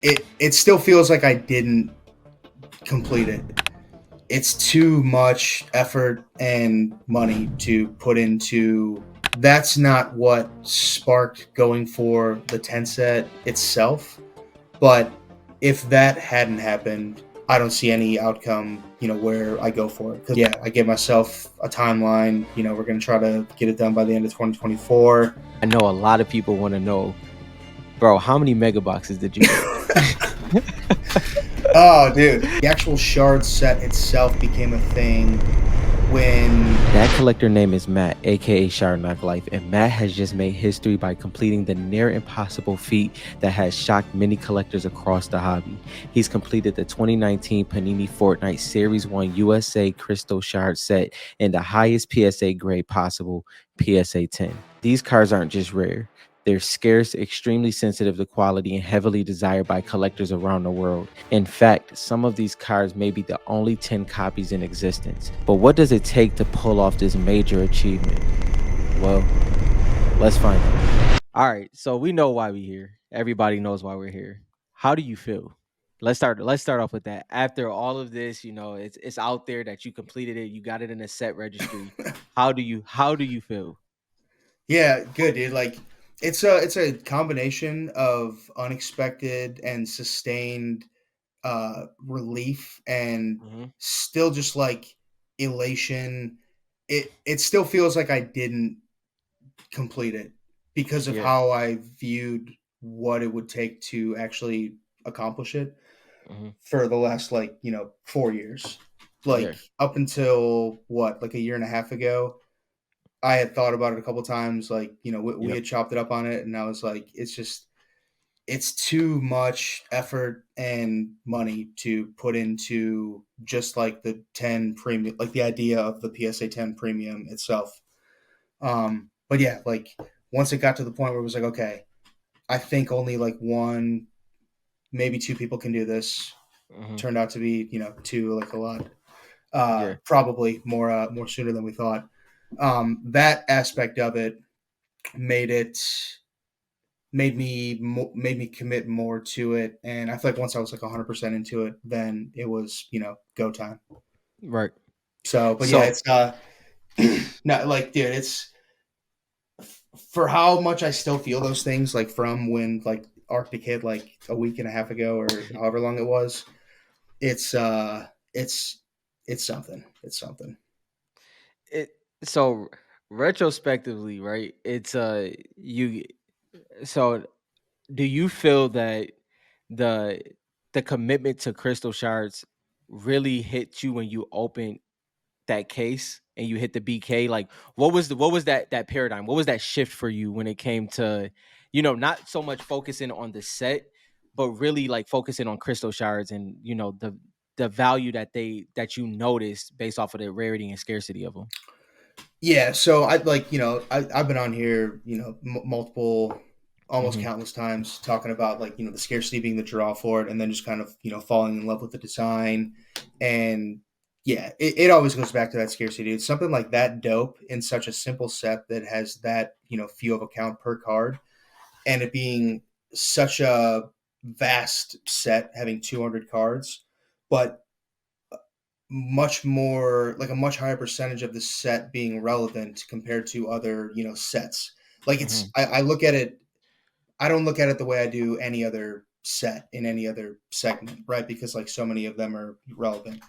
it still feels like I didn't complete it. It's too much effort and money to put into. That's not what sparked going for the 10 set itself. But if that hadn't happened, I don't see any outcome, where I go for it. Because, yeah, I gave myself a timeline. We're going to try to get it done by the end of 2024. I know a lot of people want to know, bro, how many mega boxes did you get? Oh, dude. The actual shard set itself became a thing when That collector name is Matt, aka Shard Knock Life, and Matt has just made history by completing the near impossible feat that has shocked many collectors across the hobby. He's completed the 2019 Panini Fortnite Series 1 USA Crystal Shard set in the highest PSA grade possible, PSA 10. These cards aren't just rare. They're scarce, extremely sensitive to quality, and heavily desired by collectors around the world. In fact, some of these cards may be the only 10 copies in existence. But what does it take to pull off this major achievement? Well, let's find out. All right, so we know why we're here. Everybody knows why we're here. How do you feel? Let's start off with that. After all of this, it's out there that you completed it, you got it in a set registry. How do you feel? Yeah, good, dude. Like it's a combination of unexpected and sustained relief and Mhm. still just like elation. It still feels like I didn't complete it because of Yeah. how I viewed what it would take to actually accomplish it Mhm. for the last 4 years. Yeah. Like up until what, like a year and a half ago, I had thought about it a couple times. Like, we Yep. had chopped it up on it, and I was like, it's too much effort and money to put into just like the 10 premium, like the idea of the PSA 10 premium itself. But yeah, like once it got to the point where it was like, okay, I think only like one, maybe two people can do this. Mhm. Turned out to be, two, like a lot. Yeah. Probably more sooner than we thought. That aspect of it made it made me commit more to it, and I feel like once I was like 100% into it, then it was go time. Right. So, but yeah, So, it's not like, dude, it's for how much I still feel those things like from when like Arctic hit like a week and a half ago or however long it was. It's it's it's something. It's something. it so retrospectively, right? It's you so do you feel that the the commitment to crystal shards really hit you when you opened that case and you hit the BK? Like what was that paradigm? What was that shift for you when it came to, not so much focusing on the set, but really like focusing on crystal shards and the value that you noticed based off of the rarity and scarcity of them. Yeah, so I like I've been on here multiple, almost Hmm. countless times talking about like the scarcity being the draw for it, and then just kind of falling in love with the design, and yeah, it always goes back to that scarcity. It's something like that dope in such a simple set that has that few of a count per card, and it being such a vast set having 200 cards, but much more like a much higher percentage of the set being relevant compared to other sets. Like Hmm. I look at it, I don't look at it the way I do any other set in any other segment, right? Because like so many of them are relevant.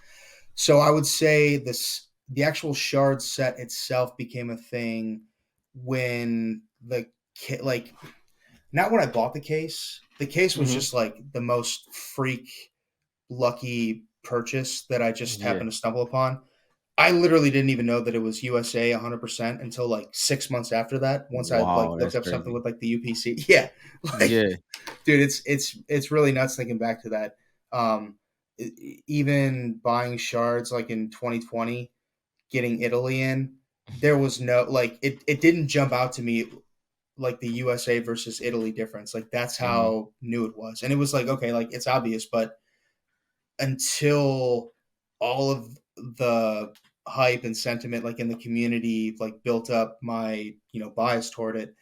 So I would say the actual shard set itself became a thing when like not when I bought the case. The case was Hmm. just like the most freak lucky purchase that I just Yeah. happened to stumble upon. I literally didn't even know that it was USA 100% until like 6 months after that. Once I like Wow, looked that's up something crazy. with like the UPC, yeah, like Yeah. dude, it's really nuts thinking back to that. Um, Even buying shards like in 2020, getting Italy in, there was no like it didn't jump out to me like the USA versus Italy difference. Like that's Hmm. how new it was, and it was like okay, like it's obvious, but until all of the hype and sentiment like in the community like built up my bias toward it,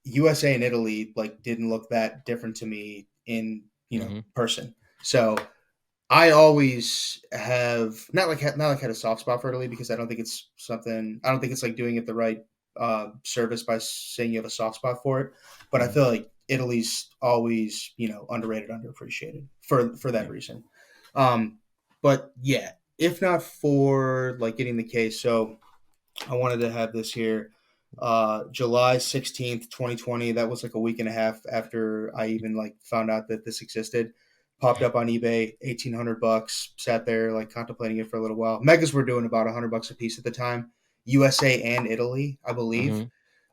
USA and Italy like didn't look that different to me in Mhm. person. So I always have not like had a soft spot for Italy because I don't think it's something. I don't think it's like doing it the right service by saying you have a soft spot for it. But I Mhm. feel like Italy's always underrated, underappreciated for that Yeah. reason. Um, but yeah, if not for like getting the case, so I wanted to have this here. July 16th, 2020. That was like a week and a half after I even like found out that this existed. Popped up on eBay, $1,800. Sat there like contemplating it for a little while. Megas were doing about $100 a piece at the time. USA and Italy, I believe.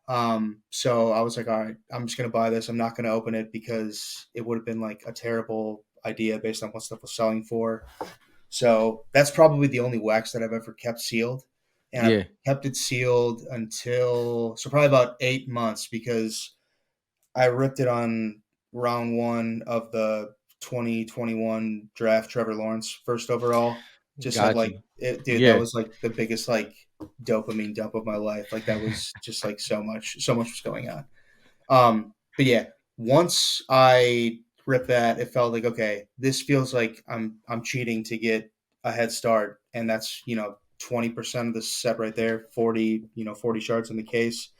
Mhm. So I was like, all right, I'm just gonna buy this. I'm not gonna open it because it would have been like a terrible idea based on what stuff was selling for. So that's probably the only wax that I've ever kept sealed. And I've Yeah. kept it sealed until so probably about 8 months because I ripped it on round one of the 2021 draft. Trevor Lawrence first overall. Just had Got like you. it, dude. That Yeah. was like the biggest like dopamine dump of my life. Like that was just like so much was going on. But yeah, once I ripped that, it felt like okay, this feels like I'm cheating to get a head start, and that's 20% of the set right there, 40 shards in the case.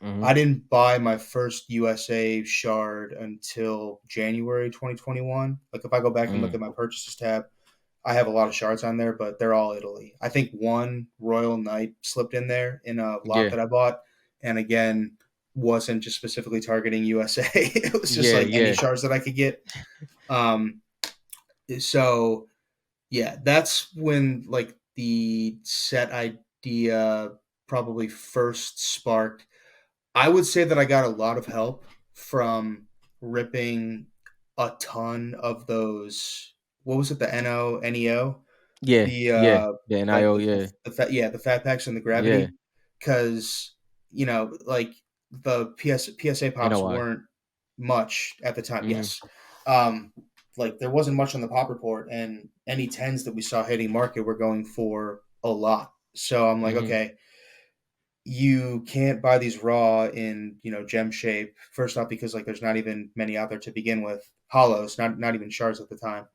Mhm. I didn't buy my first USA shard until January 2021. Like if I go back and look Mm. at my purchases tab, I have a lot of shards on there, but they're all Italy. I think one Royal Knight slipped in there in a lot Yeah. that I bought, and again, wasn't just specifically targeting USA. It was just Yeah. like any Yeah. shards that I could get. Um, so yeah, that's when like the set idea probably first sparked. I would say that I got a lot of help from ripping a ton of those. What was it? The NEO, Yeah. the Yeah. The like NIO. Yeah. the fat packs and the Yeah. gravity, because like the PSA pops NOI. weren't much at the time. Mhm. Yes, um, like there wasn't much on the pop report, and any tens that we saw hitting market were going for a lot. So I'm like, Mhm. okay, you can't buy these raw in gem shape. First off, because like there's not even many out there to begin with. Hollows, not even shards at the time.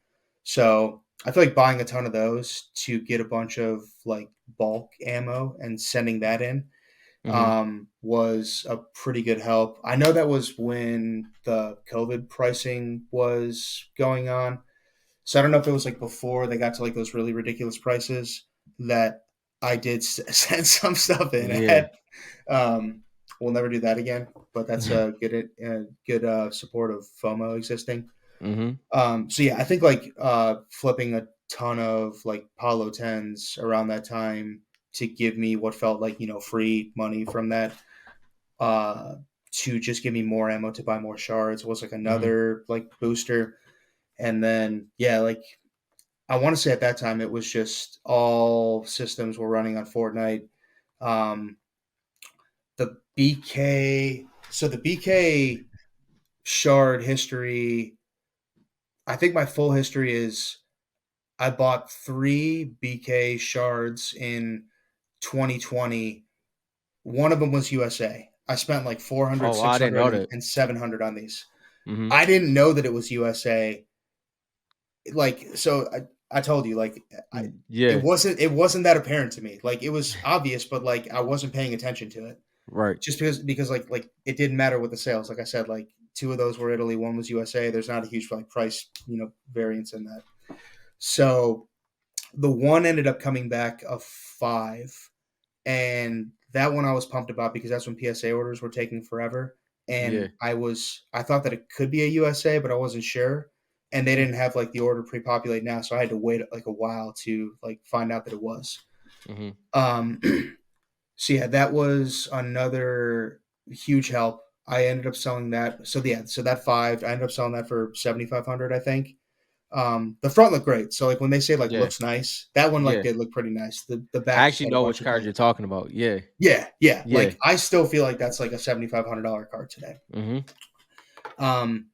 So I feel like buying a ton of those to get a bunch of like bulk ammo and sending that in Mhm. was a pretty good help. I know that was when the COVID pricing was going on. So I don't know if it was like before they got to like those really ridiculous prices that I did send some stuff in Yeah. at. Um, we'll never do that again, but that's a good support of FOMO existing. Mhm. So yeah, I think like flipping a ton of like Palo tens around that time to give me what felt like free money from that uh, to just give me more ammo to buy more shards was like Mhm. another like booster. And then yeah, like I want to say at that time it was just all systems were running on Fortnite. Um, the BK, so the BK shard history, I think my full history is I bought 3 BK shards in 2020. One of them was USA. I spent like 400, Oh, I six didn't hundred, know that. and 700 on these. Mhm. I didn't know that it was USA. Like, so I told you, like, I, Yeah. it wasn't that apparent to me. Like, it was obvious, but like, I wasn't paying attention to it Right. just because like it didn't matter with the sales. Like I said, like two of those were Italy, one was USA. There's not a huge like price variance in that. So the one ended up coming back a 5, and that one I was pumped about because that's when PSA orders were taking forever, Yeah. and I thought that it could be a USA, but I wasn't sure, and they didn't have like the order pre-populate now, so I had to wait like a while to like find out that it was. Mhm. Um, so yeah, that was another huge help. I ended up selling that. So yeah, so that 5, I ended up selling that for 7,500, I think. The front looked great. So like when they say like Yeah. looks nice, that one like Yeah. did look pretty nice. The I back just actually had a know bunch which of card like you're talking about. Yeah. yeah. Yeah. Like I still feel like that's like a $7,500 card today. Mhm. Um,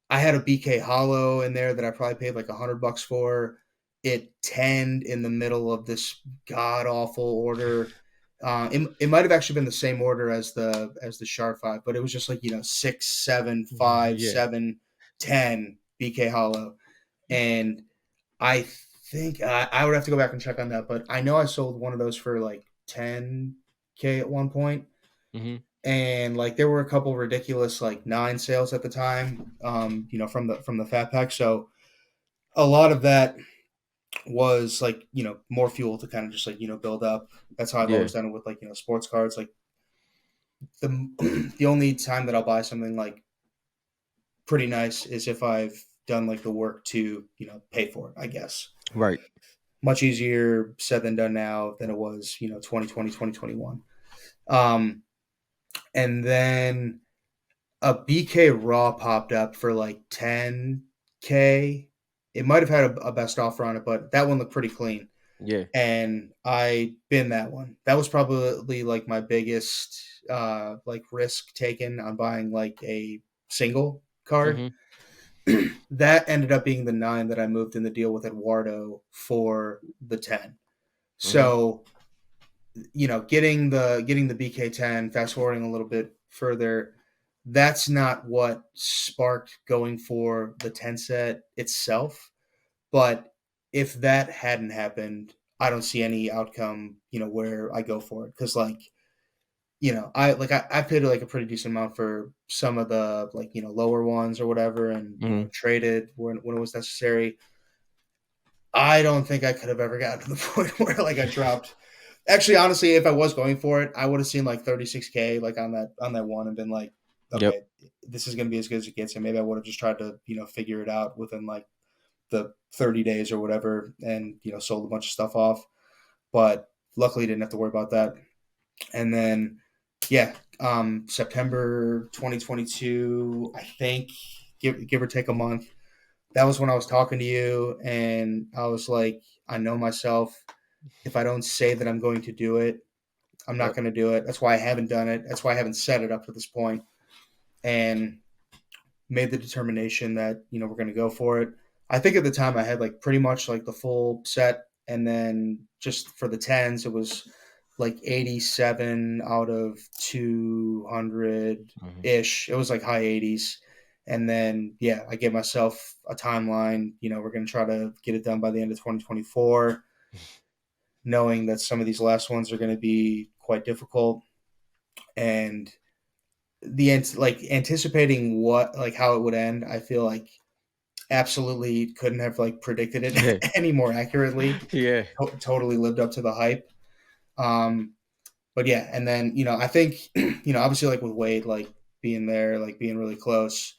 I had a BK Hollow in there that I probably paid like $100 for. It tenned in the middle of this god awful order. It might have actually been the same order as the Sharp 5, but it was just like 6, 7, 5, Yeah. 7, 10. BK Hollow, and I think I would have to go back and check on that, but I know I sold one of those for like 10K at one point, Hmm. and like there were a couple ridiculous like nine sales at the time, from the fat pack. So a lot of that was like more fuel to kind of just like build up. That's how I've Yeah. always done it with like sports cards. Like the the only time that I'll buy something like pretty nice is if I've done like the work to pay for it. I guess Right. much easier said than done now than it was 2020 2021. Um, and then a BK Raw popped up for like 10K. It might have had a best offer on it, but that one looked pretty clean. Yeah. And I binned that one. That was probably like my biggest like risk taken on buying like a single card. Hmm. That ended up being the nine that I moved in the deal with Eduardo for the 10. Hmm. So getting the BK10, fast forwarding a little bit further, that's not what sparked going for the 10 set itself. But if that hadn't happened, I don't see any outcome, where I go for it. Cause like, I paid like a pretty decent amount for some of the like, lower ones or whatever, and, Hmm. traded when it was necessary. I don't think I could have ever gotten to the point where like I dropped. Actually, honestly, if I was going for it, I would have seen like 36K like on that one and been like, Yep. okay, this is gonna be as good as it gets, and maybe I would have just tried to figure it out within like the 30 days or whatever, and sold a bunch of stuff off. But luckily, didn't have to worry about that. And then, yeah, September 2022, I think, give or take a month. That was when I was talking to you, and I was like, I know myself. If I don't say that I'm going to do it, I'm not Yep. going to do it. That's why I haven't done it. That's why I haven't set it up to this point, and made the determination that we're going to go for it. I think at the time I had like pretty much like the full set, and then just for the tens, it was like 87 out of 200 Hmm. ish. It was like high 80s. And then, yeah, I gave myself a timeline. We're going to try to get it done by the end of 2024, knowing that some of these last ones are going to be quite difficult. And like anticipating what, like how it would end, I feel like absolutely couldn't have like predicted it Yeah. any more accurately. Yeah. Totally lived up to the hype. Um, but yeah, and then I think obviously like with Wade like being there, like being really close,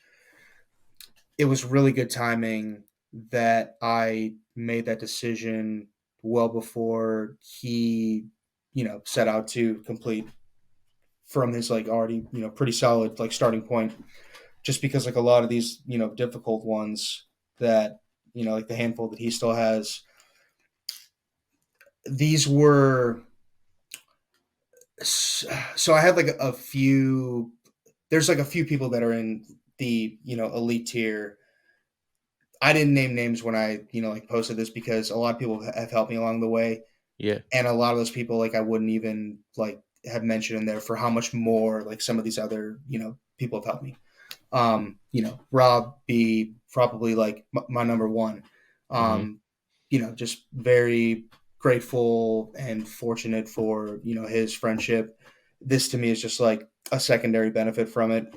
it was really good timing that I made that decision well before he set out to complete from his like already pretty solid like starting point. Just because like a lot of these difficult ones that like the handful that he still has, these were so I had like a few. There's like a few people that are in the elite tier. I didn't name names when I like posted this because a lot of people have helped me along the way, Yeah. and a lot of those people like I wouldn't even like have mentioned in there for how much more like some of these other people have helped me. Rob be probably like my number one. Hmm. Um, just very grateful and fortunate for his friendship. This to me is just like a secondary benefit from it,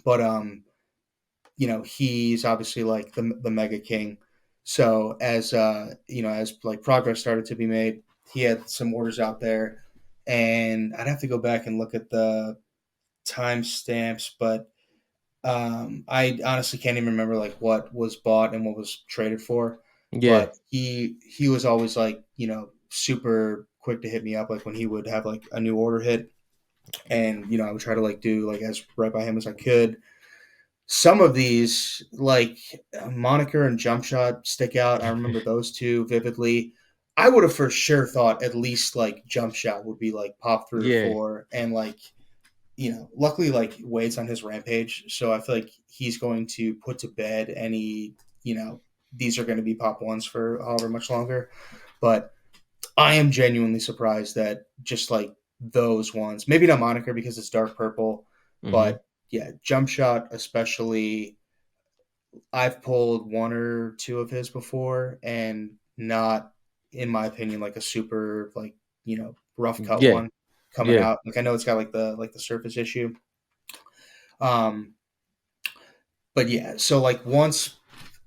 but he's obviously like the mega king. So as like progress started to be made, he had some orders out there, and I'd have to go back and look at the timestamps, but I honestly can't even remember like what was bought and what was traded for. Yeah. But he was always like super quick to hit me up like when he would have like a new order hit, and I would try to like do like as right by him as I could. Some of these like Moniker and Jump Shot stick out. I remember those two vividly. I would have for sure thought at least like Jump Shot would be like pop 3 or 4, Yeah. and like luckily like Wade's on his rampage, so I feel like he's going to put to bed any, these are going to be pop ones for however much longer. But I am genuinely surprised that just like those ones, maybe not Moniker because it's dark purple, Hmm. but yeah, Jump Shot especially, I've pulled one or two of his before, and not, in my opinion, like a super like rough cut Yeah, one coming yeah. out. Like I know it's got like the surface issue. Um, but yeah, so like once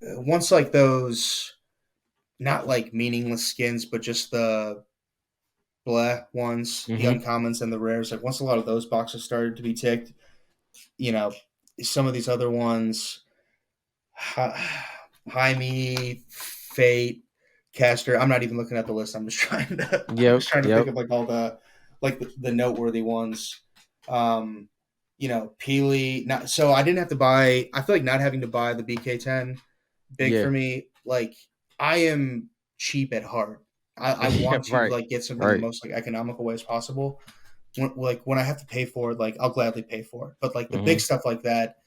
like those not like meaningless skins, but just the bleh ones, the Mm-hmm. uncommons and the rares. Like once a lot of those boxes started to be ticked, you know, some of these other ones, Jaime, Fate, Caster. I'm not even looking at the list. I'm just trying to. I'm Yep, just trying to think yep. of like all the like the noteworthy ones. Um, Peely. Not so I didn't have to buy. I feel like not having to buy the BK10 big Yeah. for me. Like I am cheap at heart. I Yeah, want to right. like get something the Right. most like economical way as possible. When I have to pay for it, like I'll gladly pay for it. But like the big Mm-hmm. stuff like that,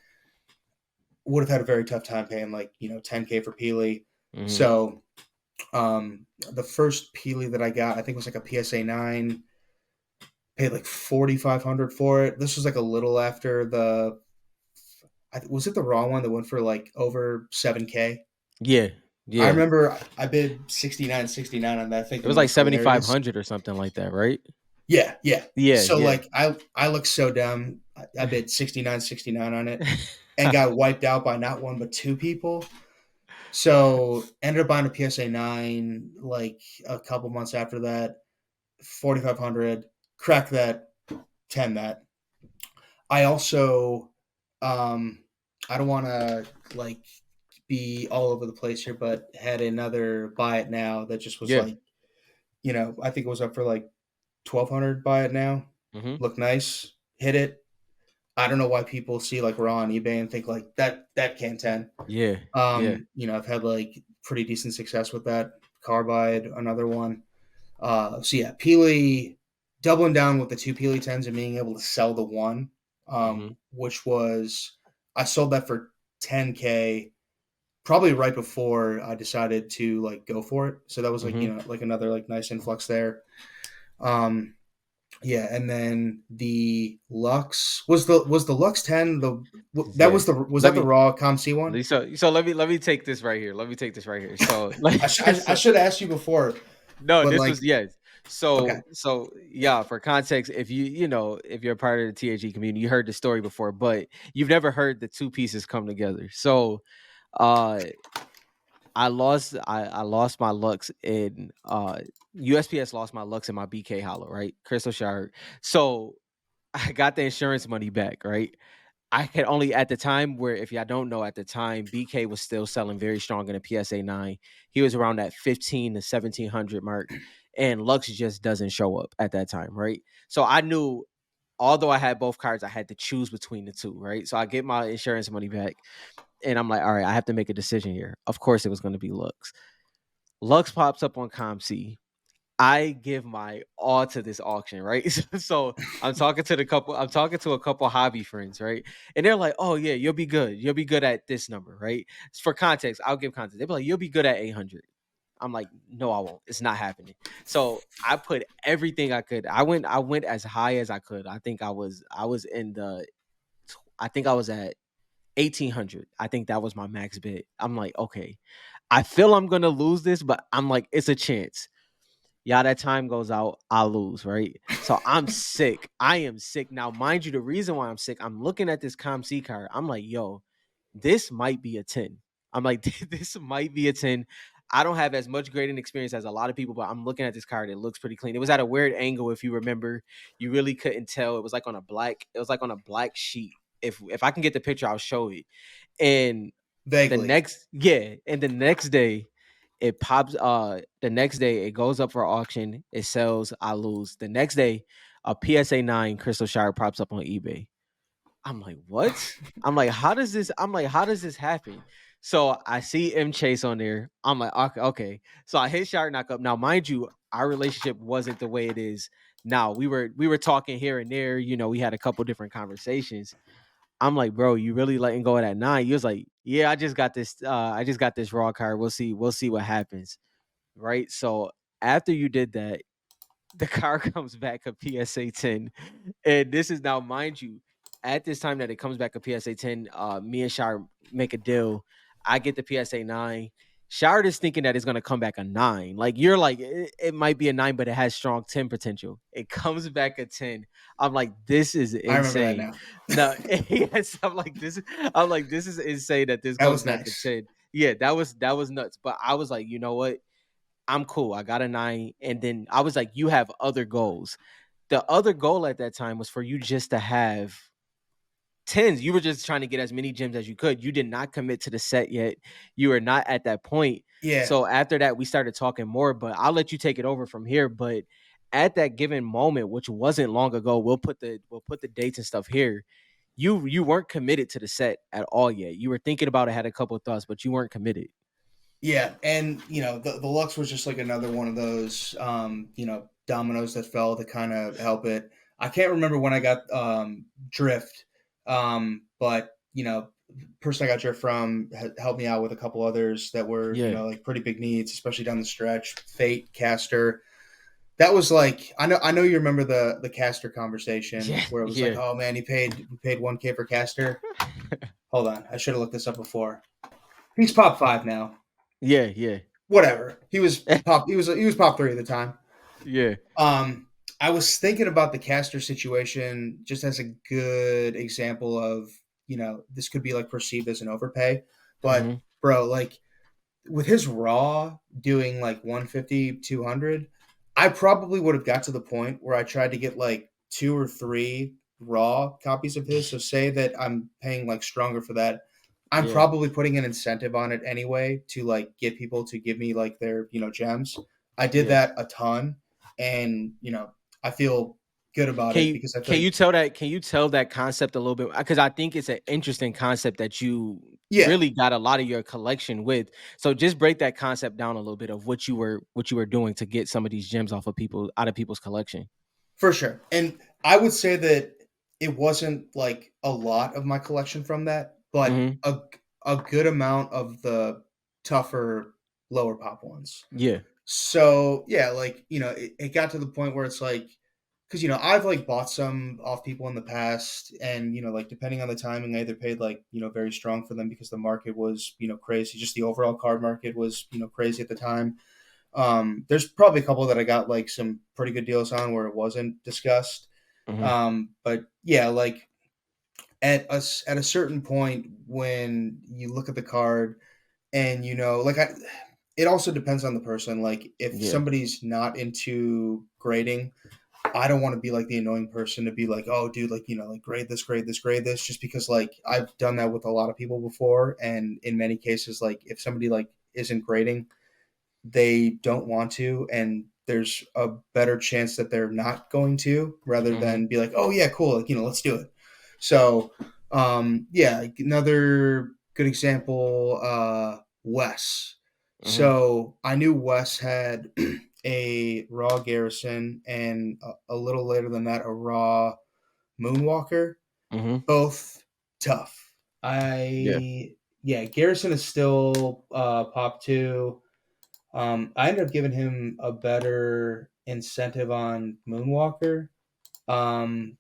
would have had a very tough time paying like 10K for Peely. Mm-hmm. So the first Peely that I got, I think was like a PSA 9. Paid like 4,500 for it. This was like a little after the. Was it the raw one that went for like over 7K? Yeah, I yeah. remember I bid 69.69 on that, It thinking was it like was hilarious. 7,500 or something like that, right? Yeah, yeah. Yeah, So yeah. like I look so dumb. I bid 69.69 on it and got wiped out by not one but two people. So ended up buying a PSA 9 like a couple months after that, 4,500. Crack that, 10 that. I also, I don't want to like be all over the place here, but had another buy it now that just was Yeah. like, I think it was up for like 1,200. Buy it now, Mm-hmm. look nice, hit it. I don't know why people see like raw on eBay and think like that can 10. Yeah, yeah. I've had like pretty decent success with that. Carbide, another one. So yeah, Peely doubling down with the two Peely 10s and being able to sell the one, Mm-hmm. which was I sold that for 10K probably right before I decided to like go for it. So that was like, Mm-hmm. like another like nice influx there. Um, yeah, and then the Lux was the Lux 10 that Yeah. was Let that the me raw ComC one? so let me take this right here. Let me take this right here. So I so should have asked you before, no, but this like was yes. okay, So yeah, for context, if if you're a part of the THG community, you heard the story before, but you've never heard the two pieces come together. So uh I lost my Lux in USPS lost my Lux in my BK Hollow, right? Crystal Shard. So I got the insurance money back, right? I could only at the time where if y'all don't know at the time, BK was still selling very strong in a PSA 9. He was around that 15 to 1700 mark. And Lux just doesn't show up at that time, right? So I knew although I had both cards, I had to choose between the two, right? So I get my insurance money back and I'm like, all right, I have to make a decision here. Of course it was going to be Lux. Lux pops up on ComC. I give my all to this auction, right? So I'm talking to a couple hobby friends, right? And they're like, "Oh yeah, you'll be good. You'll be good at this number, right?" For context, I'll give context. They'll be like, "You'll be good at 800." I'm like, "No, I won't. It's not happening." So I put everything I could. I went as high as I could. I was in the I think I was at 1800. I think that was my max bid. I'm like, okay, I feel I'm gonna lose this, but I'm like, it's a chance. Yeah, that time goes out, I lose, right? So I'm sick. I am sick. Now, mind you, the reason why I'm sick, I'm looking at this ComC card. I'm like, yo, this might be a 10. I'm like, this might be a 10. I don't have as much grading experience as a lot of people, but I'm looking at this card. It looks pretty clean. It was at a weird angle, if you remember. You really couldn't tell. It was like on a black sheet. If I can get the picture, I'll show it. And vaguely. the next day it pops the next day it goes up for auction, it sells, I lose. The next day a PSA 9 crystal shard pops up on eBay. I'm like, what? How does this happen? So I see M Chase on there. I'm like, okay, okay. So I hit shard knock up. Now mind you, our relationship wasn't the way it is now. We were talking here and there, we had a couple different conversations. I'm like, bro, you really letting go of that 9? You was like, yeah, I just got this raw card. We'll see what happens. Right. So after you did that, the car comes back a PSA 10. And this is now, mind you, at this time that it comes back a PSA 10, me and Shar make a deal. I get the PSA 9. Shard is thinking that it's gonna come back a 9. Like you're like, it might be a 9, but it has strong 10 potential. It comes back a 10. I'm like, this is I remember that insane. now. No, yes, I'm like, this is insane that this That comes was back a nice. 10. Yeah, that was nuts. But I was like, you know what? I'm cool. I got a 9. And then I was like, you have other goals. The other goal at that time was for you just to have tens. You were just trying to get as many gems as you could. You did not commit to the set yet. You were not at that point. Yeah, So after that, we started talking more, but I'll let you take it over from here. But at that given moment, which wasn't long ago, we'll put the dates and stuff here. You weren't committed to the set at all yet. You were thinking about it, had a couple of thoughts, but you weren't committed. yeah, and the Lux was just like another one of those dominoes that fell to kind of help it. I can't remember when I got Drift, but person I got Drift from helped me out with a couple others that were Yeah. like pretty big needs, especially down the stretch. Fate, Caster. That was like I know you remember the Caster conversation Yeah. where it was like, Yeah. oh man, we paid 1K for Caster. Hold on, I should have looked this up before. He's pop five now. Yeah. Yeah. Whatever. He was pop three at the time. Yeah. Um, I was thinking about the Caster situation just as a good example of this could be like perceived as an overpay, but Hmm. bro, like with his raw doing like 150, 200, I probably would have got to the point where I tried to get like two or three raw copies of his. So say that I'm paying like stronger for that. I'm Yeah. probably putting an incentive on it anyway to like get people to give me like their, gems. I did Yeah. that a ton and, I feel good about Can it you because I feel can like you tell that can you tell that concept a little bit? Because I think it's an interesting concept that you yeah, really got a lot of your collection with. So just break that concept down a little bit of what you were doing to get some of these gems off of people out of people's collection. for sure. And I would say that it wasn't like a lot of my collection from that, but Hmm. a good amount of the tougher lower pop ones. Yeah. So yeah, like it got to the point where it's like, because I've like bought some off people in the past, and like depending on the timing, I either paid like very strong for them because the market was crazy, just the overall card market was crazy at the time. There's probably a couple that I got like some pretty good deals on where it wasn't discussed. Hmm. But yeah, like at a certain point when you look at the card and like it also depends on the person. Like if Yeah. somebody's not into grading, I don't want to be like the annoying person to be like, oh dude, like like grade this, grade this, grade this, just because like I've done that with a lot of people before, and in many cases, like if somebody like isn't grading, they don't want to, and there's a better chance that they're not going to, rather Hmm. than be like, oh yeah, cool, like let's do it. So yeah, like another good example, Wes. Hmm. So I knew Wes had a raw Garrison, and a little later than that a raw Moonwalker, Hmm. both tough. Yeah. Yeah, Garrison is still pop 2. I ended up giving him a better incentive on Moonwalker. Um,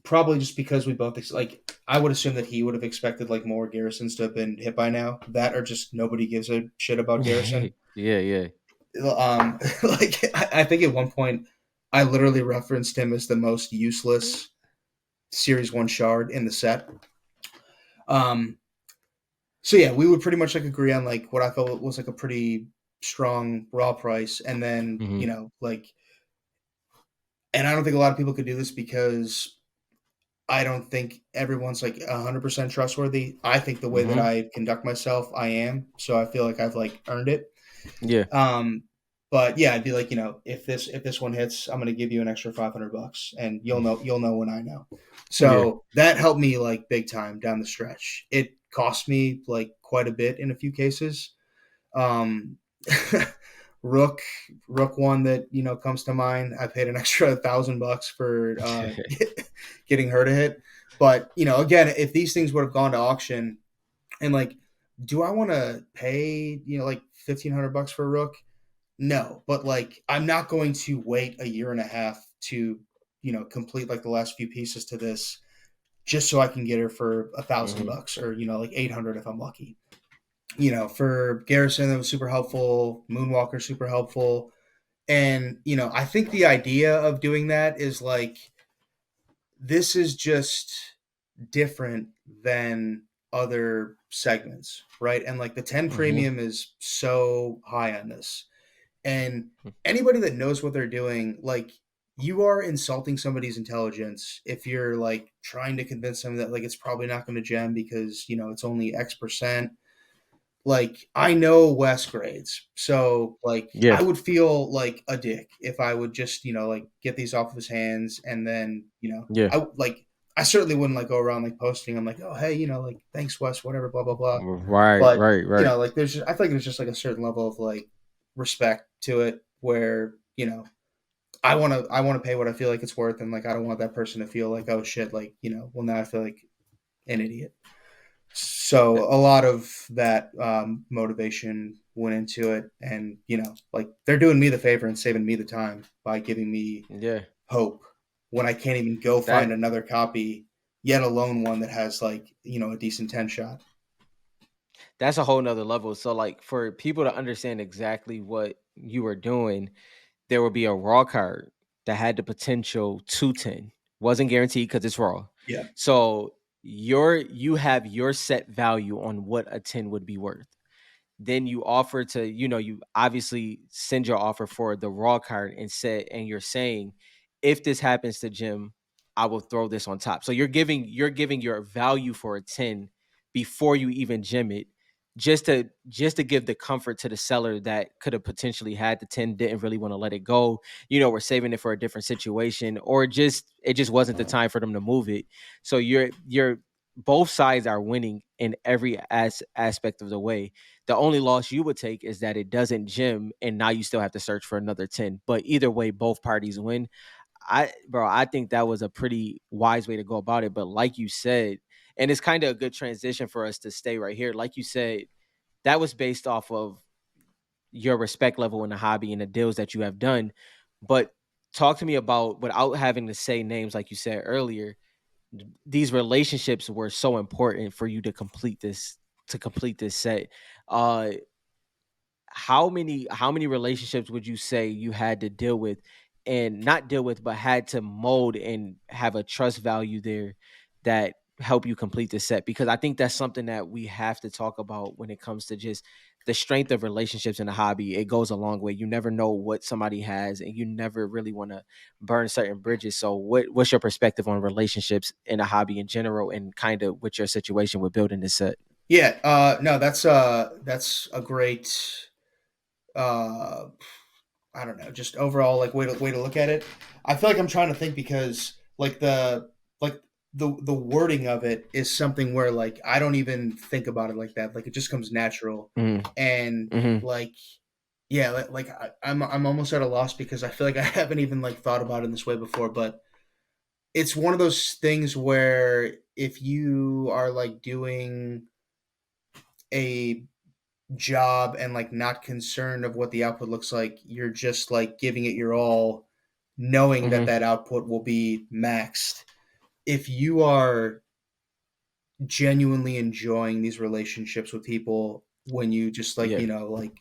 Probably just because we both like I would assume that he would have expected like more Garrisons to have been hit by now. That or just nobody gives a shit about Garrison. Yeah. Yeah. Like I think at one point I literally referenced him as the most useless Series One shard in the set. Um, so yeah, we would pretty much like agree on like what I felt was like a pretty strong raw price, and then Hmm. like, and I don't think a lot of people could do this because I don't think everyone's like 100% trustworthy. I think the way that Hmm. I conduct myself, I am. So I feel like I've like earned it. Yeah. Um, but yeah, I'd be like, if this one hits, I'm gonna give you an extra $500, and you'll know when I know. Yeah. So that helped me like big time down the stretch. It cost me like quite a bit in a few cases. Um, Rook Rook one that comes to mind. I paid an extra $1,000 for getting her to hit. But again, if these things would have gone to auction, and like, do I want to pay like $1,500 for a Rook? No, but like I'm not going to wait a year and a half to complete like the last few pieces to this just so I can get her for a thousand Hmm. bucks or like 800 if I'm lucky. For Garrison, that was super helpful. Moonwalker, super helpful. And, I think the idea of doing that is like, this is just different than other segments, right? And like the 10 Mm-hmm. premium is so high on this. And anybody that knows what they're doing, like, you are insulting somebody's intelligence if you're like trying to convince them that like it's probably not going to gem because it's only X%. Like, I know West grades, so like Yeah. I would feel like a dick if I would just like get these off of his hands, and then Yeah. I certainly wouldn't like go around like posting. I'm like, oh hey, like thanks Wes, whatever, blah blah blah. Right. But Right. Right. like I feel like there's just like a certain level of like respect to it where I want to pay what I feel like it's worth, and like I don't want that person to feel like, oh shit, like well now I feel like an idiot. So That- a lot of that motivation went into it, and like they're doing me the favor and saving me the time by giving me Yeah. hope when I can't even go find That another copy, yet alone one that has like a decent 10 shot. that's a whole nother level. So like for people to understand exactly what you were doing, there would be a raw card that had the potential to 10. Wasn't guaranteed because it's raw. Yeah. So you have your set value on what a 10 would be worth. Then you offer to, you obviously send your offer for the raw card and you're saying, if this happens to Jim, I will throw this on top. So you're giving your value for a 10 before you even gem it, just to give the comfort to the seller that could have potentially had the 10, didn't really want to let it go. We're saving it for a different situation, or just it just wasn't the time for them to move it. So you're both sides are winning in every aspect of the way. The only loss you would take is that it doesn't gem, and now you still have to search for another 10. But either way, both parties win. I think that was a pretty wise way to go about it. But like you said, and it's kind of a good transition for us to stay right here. Like you said, that was based off of your respect level in the hobby and the deals that you have done. But talk to me about, without having to say names, like you said earlier, these relationships were so important for you to complete this set. uh how many relationships would you say you had to deal with, and not deal with, but had to mold and have a trust value there that help you complete the set? Because I think that's something that we have to talk about when it comes to just the strength of relationships in the hobby. It goes a long way. You never know what somebody has, and you never really want to burn certain bridges. So what's your perspective on relationships in the hobby in general, and kind of with your situation with building this set? Yeah, no, that's a great uh I don't know, just overall like way to look at it. I feel like I'm trying to think because like the wording of it is something where like I don't even think about it like that. Like it just comes natural, Mm-hmm. and Mm-hmm. like yeah, like I'm almost at a loss because I feel like I haven't even like thought about it in this way before. But it's one of those things where if you are like doing a job and like not concerned of what the output looks like, you're just like giving it your all, knowing that Mm-hmm. that output will be maxed. If you are genuinely enjoying these relationships with people, when you just like Yeah. like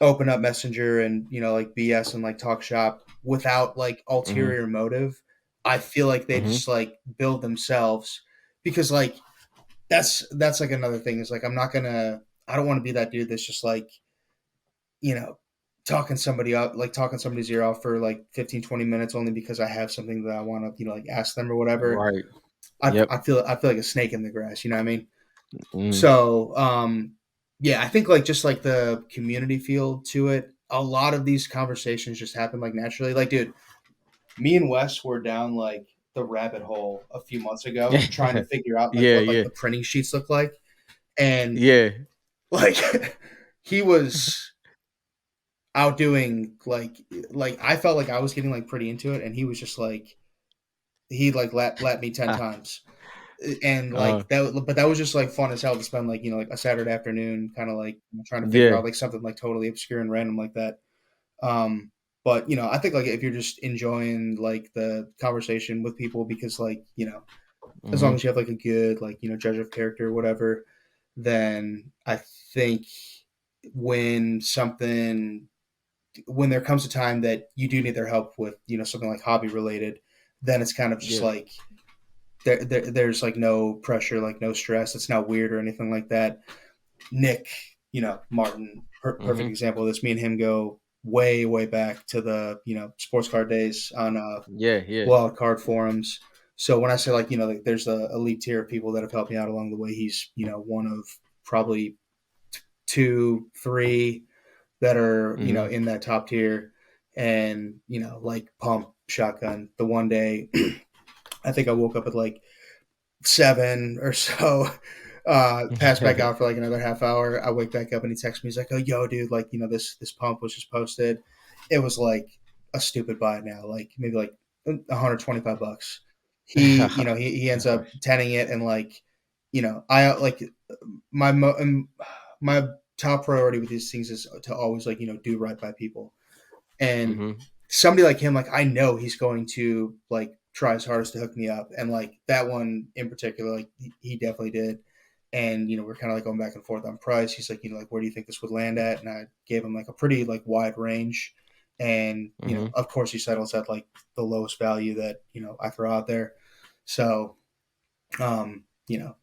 open up Messenger and like BS and like talk shop without like Mm-hmm. ulterior motive, I feel like they Mm-hmm. just like build themselves. Because like that's like another thing is like I don't want to be that dude that's just like you know, talking somebody up, like talking somebody's ear off for like 15, 20 minutes only because I have something that I want to, like ask them or whatever. Right. I, Yep. I feel like a snake in the grass, you know what I mean? Mm. So, yeah, I think like just like the community feel to it, a lot of these conversations just happen like naturally. Like, dude, me and Wes were down like the rabbit hole a few months ago trying to figure out like Yeah. what like Yeah. the printing sheets look like. And Yeah. like he was outdoing like I felt like I was getting like pretty into it, and he was just like he like let me 10 times, and uh. like that, but that was just like fun as hell to spend like like a Saturday afternoon kind of like trying to figure Yeah. out like something like totally obscure and random like that. But I think like if you're just enjoying like the conversation with people because like as long Mm-hmm. as you have like a good like judge of character or whatever, then I think when something when there comes a time that you do need their help with, something like hobby related, then it's kind of just Yeah. like there's like no pressure, like no stress. It's not weird or anything like that. Nick, Martin, perfect Mm-hmm. example of this. Me and him go way, way back to the, sports card days on Yeah. Yeah. wild card forums. So when I say like, like there's a elite tier of people that have helped me out along the way, he's, one of probably two, three that are, Mm-hmm. in that top tier. And, like pump shotgun. The one day I think I woke up at like 7 or so. Pass back out for like another half hour. I wake back up and he texts me. He's like, "Oh, yo, dude, like this pump was just posted. It was like a stupid buy now, like maybe like $125." He ends Of up course. tenning it and like, I like my my top priority with these things is to always like do right by people. And Mm-hmm. somebody like him, like I know he's going to like try his hardest to hook me up, and like that one in particular, like he definitely did. And we're kind of like going back and forth on price. He's like, like where do you think this would land at? And I gave him like a pretty like wide range, and Mm-hmm. of course he settles at like the lowest value that I throw out there. So um, you know,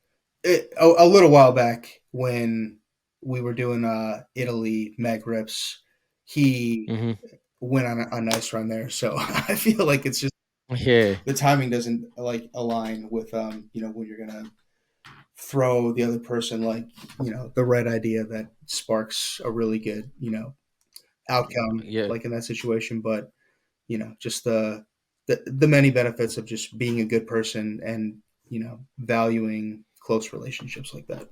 a little while back when we were doing Italy mag rips, he Mm-hmm. went on a nice run there. So I feel like it's just Yeah. the timing doesn't like align with when you're gonna throw the other person like the right idea that sparks a really good outcome Yeah. like in that situation. But just the many benefits of just being a good person and valuing close relationships like that.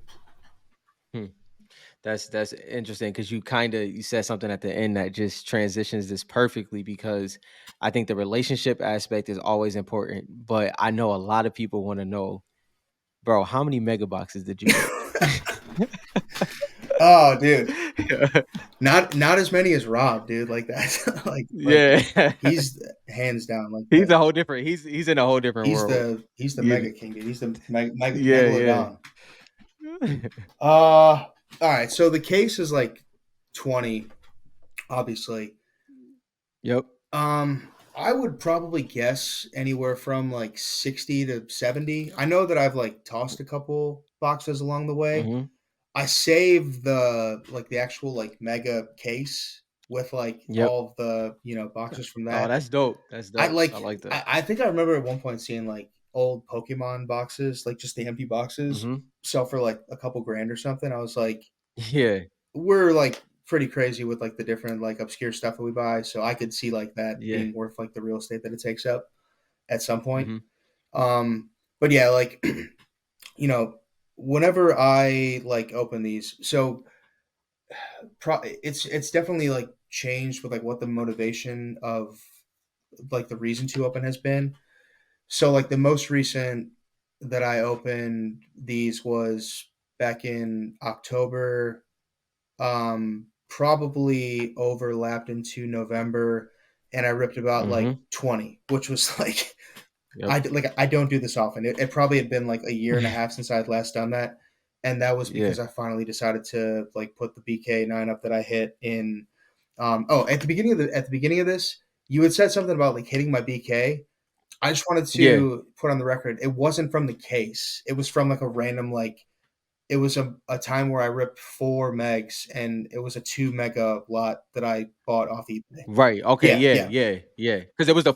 Hmm. That's interesting because you said something at the end that just transitions this perfectly because I think the relationship aspect is always important, but I know a lot of people want to know, bro, how many mega boxes did you make? Oh, dude, not as many as Rob, dude. Like that, like Yeah. he's hands down like He's a whole different he's in a whole different he's world. the Yeah. mega king, dude. He's the Yeah, yeah. megalodon. All right. So the case is like 20, obviously. Yep. I would probably guess anywhere from like 60 to 70. I know that I've like tossed a couple boxes along the way. Mhm. I saved the actual like mega case with like Yep. all of the, boxes from Oh, that. that's dope. That's I dope. I like like that. I think I remember at one point seeing like old Pokemon boxes, like just the empty boxes, Mhm. sell for like a couple grand or something. I was like, Yeah. we're like pretty crazy with like the different like obscure stuff that we buy, so I could see like that Yeah. being worth like the real estate that it takes up at some point. Mhm. But yeah, like you know, whenever I like open these, so it's definitely like changed with like what the motivation of like the reason to open has been. So like the most recent that I opened these was back in October, probably overlapped into November, and I ripped about like Mhm. 20, which was like Yep. I don't do this often. It probably had been like a year and a half since I had last done that, and that was Yeah. because I finally decided to like put the BK9 up that I hit in. At the beginning of this, you had said something about like hitting my BK. I just wanted Yeah. to put on the record, it wasn't from the case. It was from like a random like it was a time where I ripped 4 megs and it was a 2 mega lot that I bought off eBay. Right. Okay. Yeah, Yeah. yeah. Yeah. Yeah. Because it was the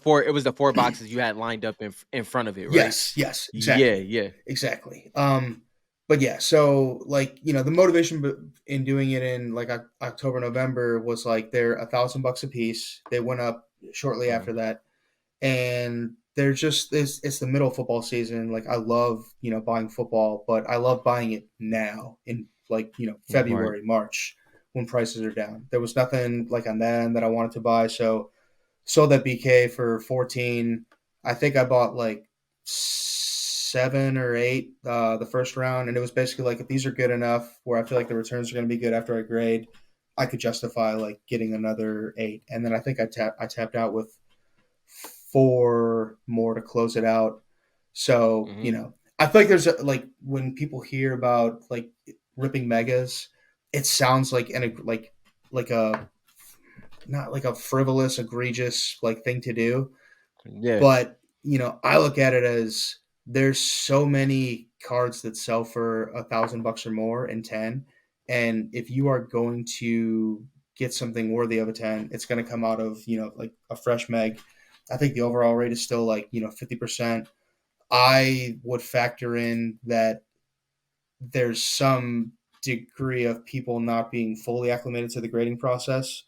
four boxes you had lined up in front of it, right? Yes, yes, Yeah. exactly. Yeah. Exactly. But yeah, so like, the motivation in doing it in like October, November was like they're $1,000 a piece. They went up shortly Mhm. after that. And they're just it's the middle of football season. Like I love, buying football, but I love buying it now in like, Right. February, March when prices are down. There was nothing like on that end that I wanted to buy. So sold that BK for 14. I think I bought like 7 or 8 the first round, and it was basically like if these are good enough where I feel like the returns are going to be good after I grade, I could justify like getting another 8. And then I think I tapped out with 4 more to close it out. So Mhm. I feel like there's like when people hear about like ripping megas, it sounds like like a not like a frivolous, egregious like thing to do, Yeah. but I look at it as there's so many cards that sell for $1,000 or more in 10, and if you are going to get something worthy of a 10, it's going to come out of like a fresh meg. I think the overall rate is still like 50%. I would factor in that there's some degree of people not being fully acclimated to the grading process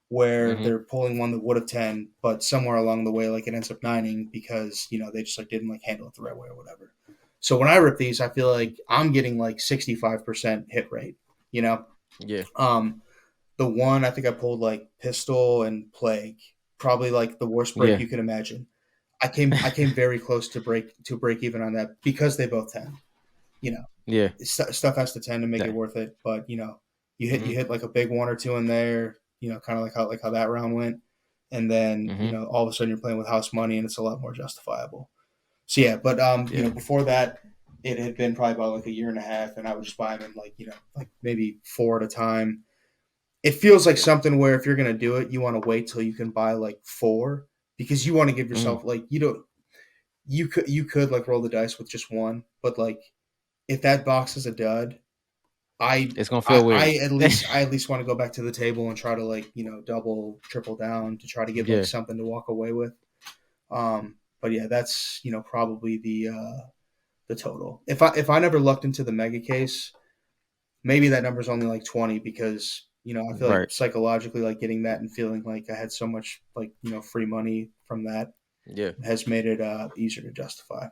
where Mm-hmm. they're pulling one that would have 10, but somewhere along the way, like it ends up nining because, they just like didn't like handle it the right way or whatever. So when I rip these, I feel like I'm getting like 65% hit rate, you know? Yeah. Um, the one I think I pulled like pistol and plague, probably like the worst break Yeah. you can imagine. I came very close to break even on that because they both 10, you know, Yeah. stuff has to tend to make it That. worth it. But you hit Mm-hmm. you hit like a big one or two in there. Kind of like how that round went, and then Mm-hmm. all of a sudden you're playing with house money, and it's a lot more justifiable. So yeah, but Yeah. before that, it had been probably about like a year and a half, and I would just buy them in like like maybe four at a time. It feels like something where if you're gonna do it, you want to wait till you can buy like four because you want to give Mm. yourself like you don't you could like roll the dice with just one, but like if that box is a dud, I It's gonna feel I, weird. I at least want to go back to the table and try to like double triple down to try to get like Yeah. something to walk away with. But yeah, that's probably the total. If I never looked into the mega case, maybe that number's only like 20 because I feel like Right. psychologically like getting that and feeling like I had so much like free money from that Yeah. has made it easier to justify.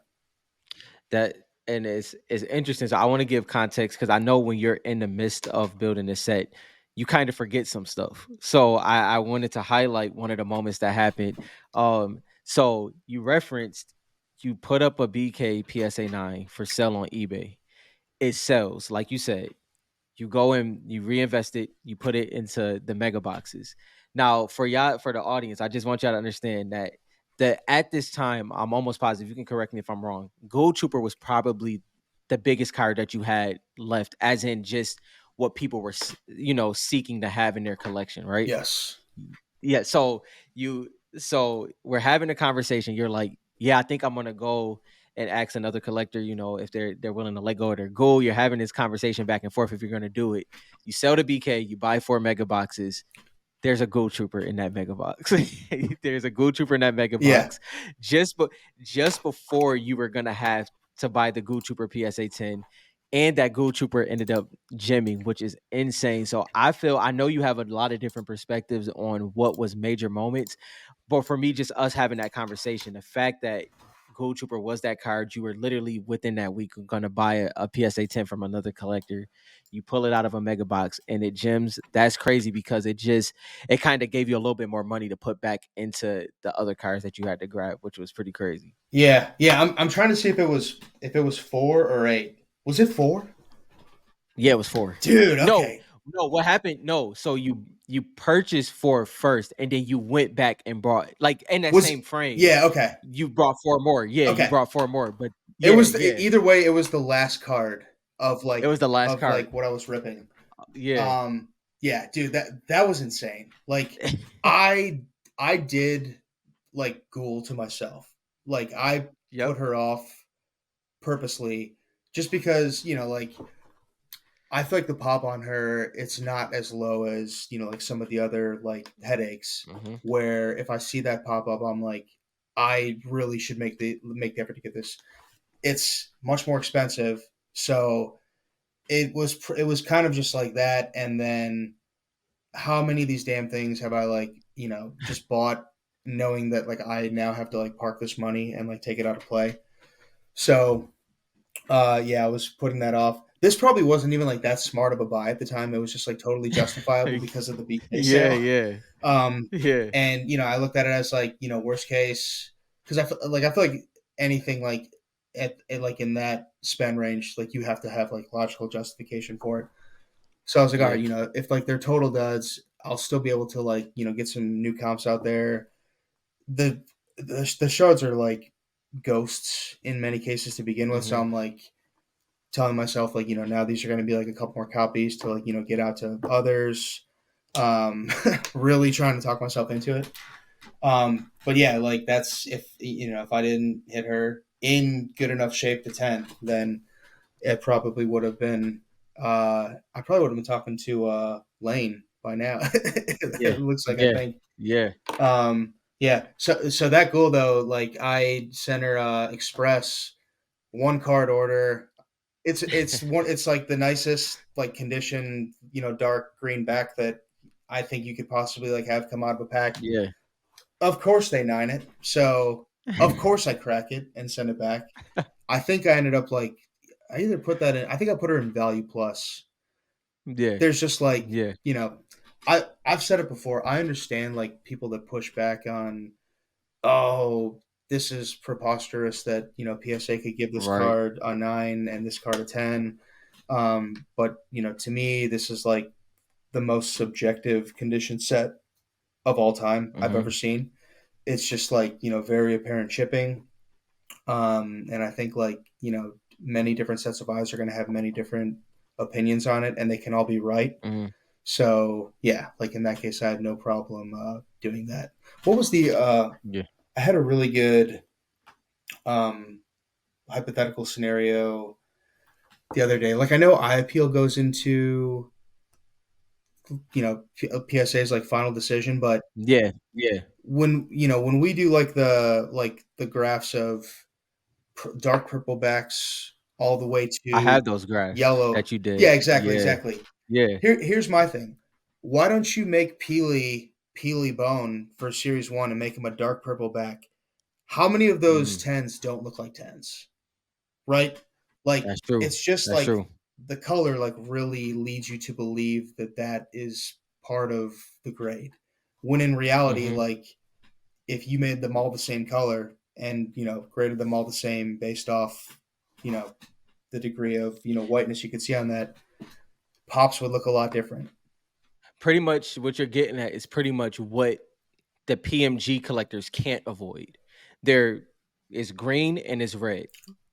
That and it's interesting. So I want to give context because I know when you're in the midst of building a set, you kind of forget some stuff. So I wanted to highlight one of the moments that happened. So you referenced you put up a BK PSA 9 for sale on eBay. It sells, like you said. You go and you reinvest it, you put it into the mega boxes. Now, for y'all, for the audience, I just want y'all to understand that at this time, I'm almost positive, you can correct me if I'm wrong. Ghoul Trooper was probably the biggest card that you had left, as in just what people were, seeking to have in their collection, right? Yes. Yeah. So we're having a conversation. You're like, yeah, I think I'm gonna go and ask another collector, if they're willing to let go of their goal. You're having this conversation back and forth if you're gonna do it. You sell the BK, you buy 4 mega boxes. There's a Ghoul Trooper in that mega box. There's a Ghoul Trooper in that mega Yeah. box. Just before you were gonna have to buy the Ghoul Trooper PSA 10, and that Ghoul Trooper ended up gemming, which is insane. So I know you have a lot of different perspectives on what was major moments, but for me, just us having that conversation, the fact that Ghoul Trooper was that card, you were literally within that week gonna buy a PSA 10 from another collector. You pull it out of a mega box and it gems. That's crazy because it kind of gave you a little bit more money to put back into the other cards that you had to grab, which was pretty crazy. Yeah. Yeah. I'm trying to see if it was 4 or 8. Was it 4? Yeah, it was 4. Dude, No, okay. no, what happened? No, so you purchased 4 first, and then you went back and brought, like, in that Was same frame, Yeah, okay. you brought 4 more. Yeah, you Okay. brought 4 more, but It yeah, was yeah, either way, it was the last card of it like was the last of card. like what I was ripping. Yeah. Um yeah, dude, that was insane. Like I I did like Ghoul to myself. Like I Yep. put her off purposely just because, like I feel like the pop on her, it's not as low as, like some of the other like headaches Mhm. where if I see that pop up, I'm like, I really should make the effort to get this. It's much more expensive. So it was kind of just like that. And then how many of these damn things have I like, just bought knowing that like I now have to like park this money and like take it out of play. So yeah, I was putting that off. This probably wasn't even like that smart of a buy at the time. It was just like totally justifiable because of the BK Yeah, sale. yeah. Um, Yeah. and I looked at it as like worst case because I feel like anything like at like in that spend range, like you have to have like logical justification for it. So I was like, all right, Yeah. if like they're total duds, I'll still be able to like get some new comps out there. The shards are like ghosts in many cases to begin with, so Mhm. I'm like telling myself like, now these are going to be like a couple more copies to like, get out to others. Um, really trying to talk myself into it. But yeah, like that's if I didn't hit her in good enough shape to 10, then it probably would have been I probably would have been talking to Lane by now. Yeah. It looks like, I Yeah. think. Yeah. Yeah. So that goal though, like I sent her express one card order. It's like the nicest like condition, dark green back that I think you could possibly like have come out of a pack. Yeah. Of course they nine it. So of course I crack it and send it back. I think I ended up like I either put that in. I think I put her in value plus. Yeah. There's just like, Yeah. I've said it before. I understand like people that push back on, oh, this is preposterous that PSA could give this Right. card a 9 and this card a 10. But to me, this is like the most subjective condition set of all time I've ever Mhm. seen. It's just like very apparent chipping. And I think like many different sets of eyes are going to have many different opinions on it, and they can all be right. Mhm. So yeah, like in that case, I had no problem doing that. What was the? Yeah. I had a really good um, hypothetical scenario the other day. Like I know eye appeal goes into PSA's like final decision, but Yeah. Yeah. when we do like the graphs of dark purple backs all the way I to have those graphs yellow. that you Yeah, did. exactly, Yeah. exactly. Yeah. Here's my thing. Why don't you make Peely Bone for Series One and make him a dark purple back? How many of those Mm. tens don't look like tens? Right? Like That's true. it's just That's like true. the color like really leads you to believe that that is part of the grade. When in reality, Mhm. like if you made them all the same color and graded them all the same based off you know the degree of whiteness you could see on that, pops would look a lot different. Pretty much what you're getting at is pretty much what the PMG collectors can't avoid. There is green and it's red.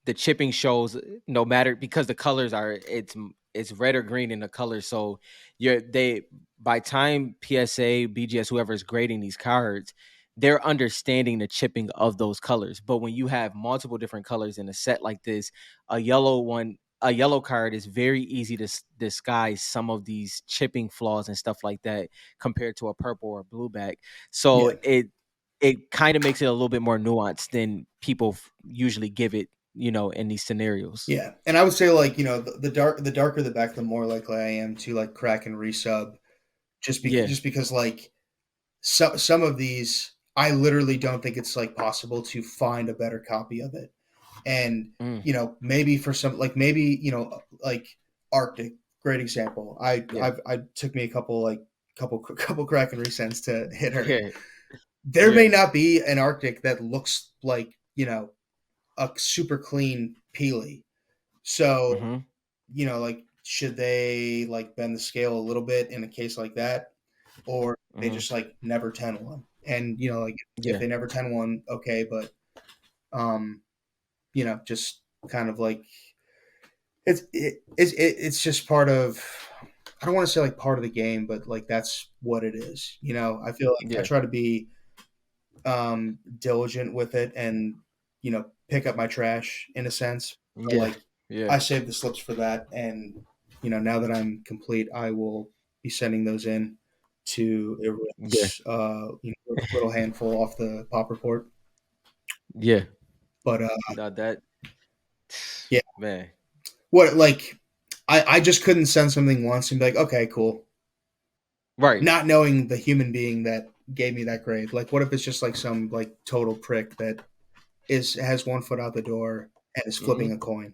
The chipping shows no matter because the colors are it's red or green in the color. So you're they by time PSA, BGS, whoever is grading these cards, they're understanding the chipping of those colors. But when you have multiple different colors in a set like this, a yellow card is very easy to disguise some of these chipping flaws and stuff like that compared to a purple or blue back. So Yeah, it kind of makes it a little bit more nuanced than people usually give it, in these scenarios. yeah, and I would say like the darker the back, the more likely I am to like crack and resub. Yeah. Just because like some of these, I literally don't think it's like possible to find a better copy of it. And Mm, maybe for some like maybe like Arctic, great example. yeah. I took me a couple like couple crack and resends to hit her. Yeah. There may Yeah. not be an Arctic that looks like a super clean Peely. So Hmm. like should they like bend the scale a little bit in a case like that, or they Hmm. just like never 10-1? And like if Yeah. they never 10-1, okay, but um just kind of like it's just part of, I don't want to say like part of the game, but like that's what it is. I feel like I Yeah. try to be diligent with it and pick up my trash in a sense. But Yeah. like Yeah. I saved the slips for that, and now that I'm complete, I will be sending those in to Yeah. erase little handful off the pop report. Yeah. But No, that yeah, man. what like I just couldn't send something once and be like, okay, cool, Right. not knowing the human being that gave me that grade. Like, what if it's just like some like total prick that has one foot out the door and is flipping Hmm. a coin?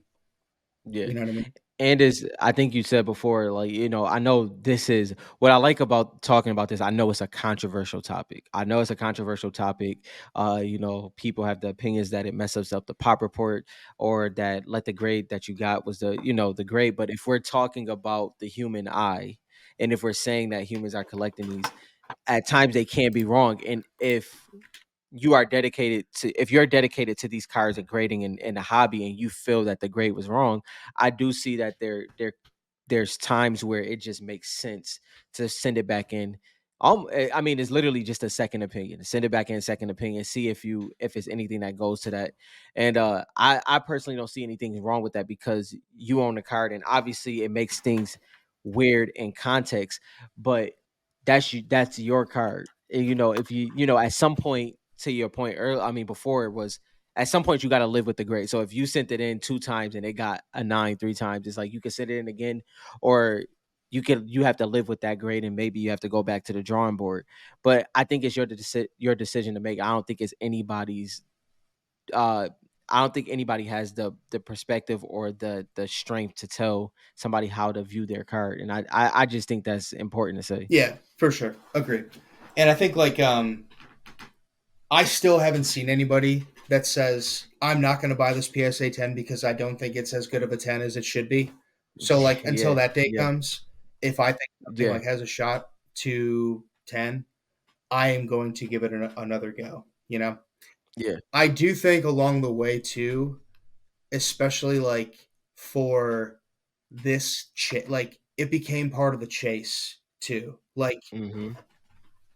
Yeah. You know what I mean? And as I think you said before, like, I know this is what I like about talking about this. I know it's a controversial topic. I know it's a controversial topic. People have the opinions that it messes up the pop report or that let the grade that you got was the grade. But if we're talking about the human eye, and if we're saying that humans are collecting these, at times they can be wrong. And if you are dedicated to, if you're dedicated to these cards and grading and the hobby, and you feel that the grade was wrong, I do see that there's times where it just makes sense to send it back in. I mean, it's literally just a second opinion. Send it back in, second opinion, see if it's anything that goes to that. And I personally don't see anything wrong with that, because you own the card, and obviously it makes things weird in context, but that's your card. And, if at some point, to your point earlier, I mean, before, it was, at some point you got to live with the grade. So if you sent it in 2 times and it got a 9 3 times, it's like you can send it in again, or you have to live with that grade, and maybe you have to go back to the drawing board. But I think it's your decision to make. I don't think it's anybody's. Uh, I don't think anybody has the perspective or the strength to tell somebody how to view their card, and I just think that's important to say. Yeah, for sure, agree. And I think like I still haven't seen anybody that says I'm not going to buy this PSA 10 because I don't think it's as good of a 10 as it should be. So like until Yeah, that day yeah, comes, if I think something yeah, like has a shot to 10, I am going to give it another go, you know. yeah. I do think along the way too, especially like for this like it became part of the chase too. Like Hmm.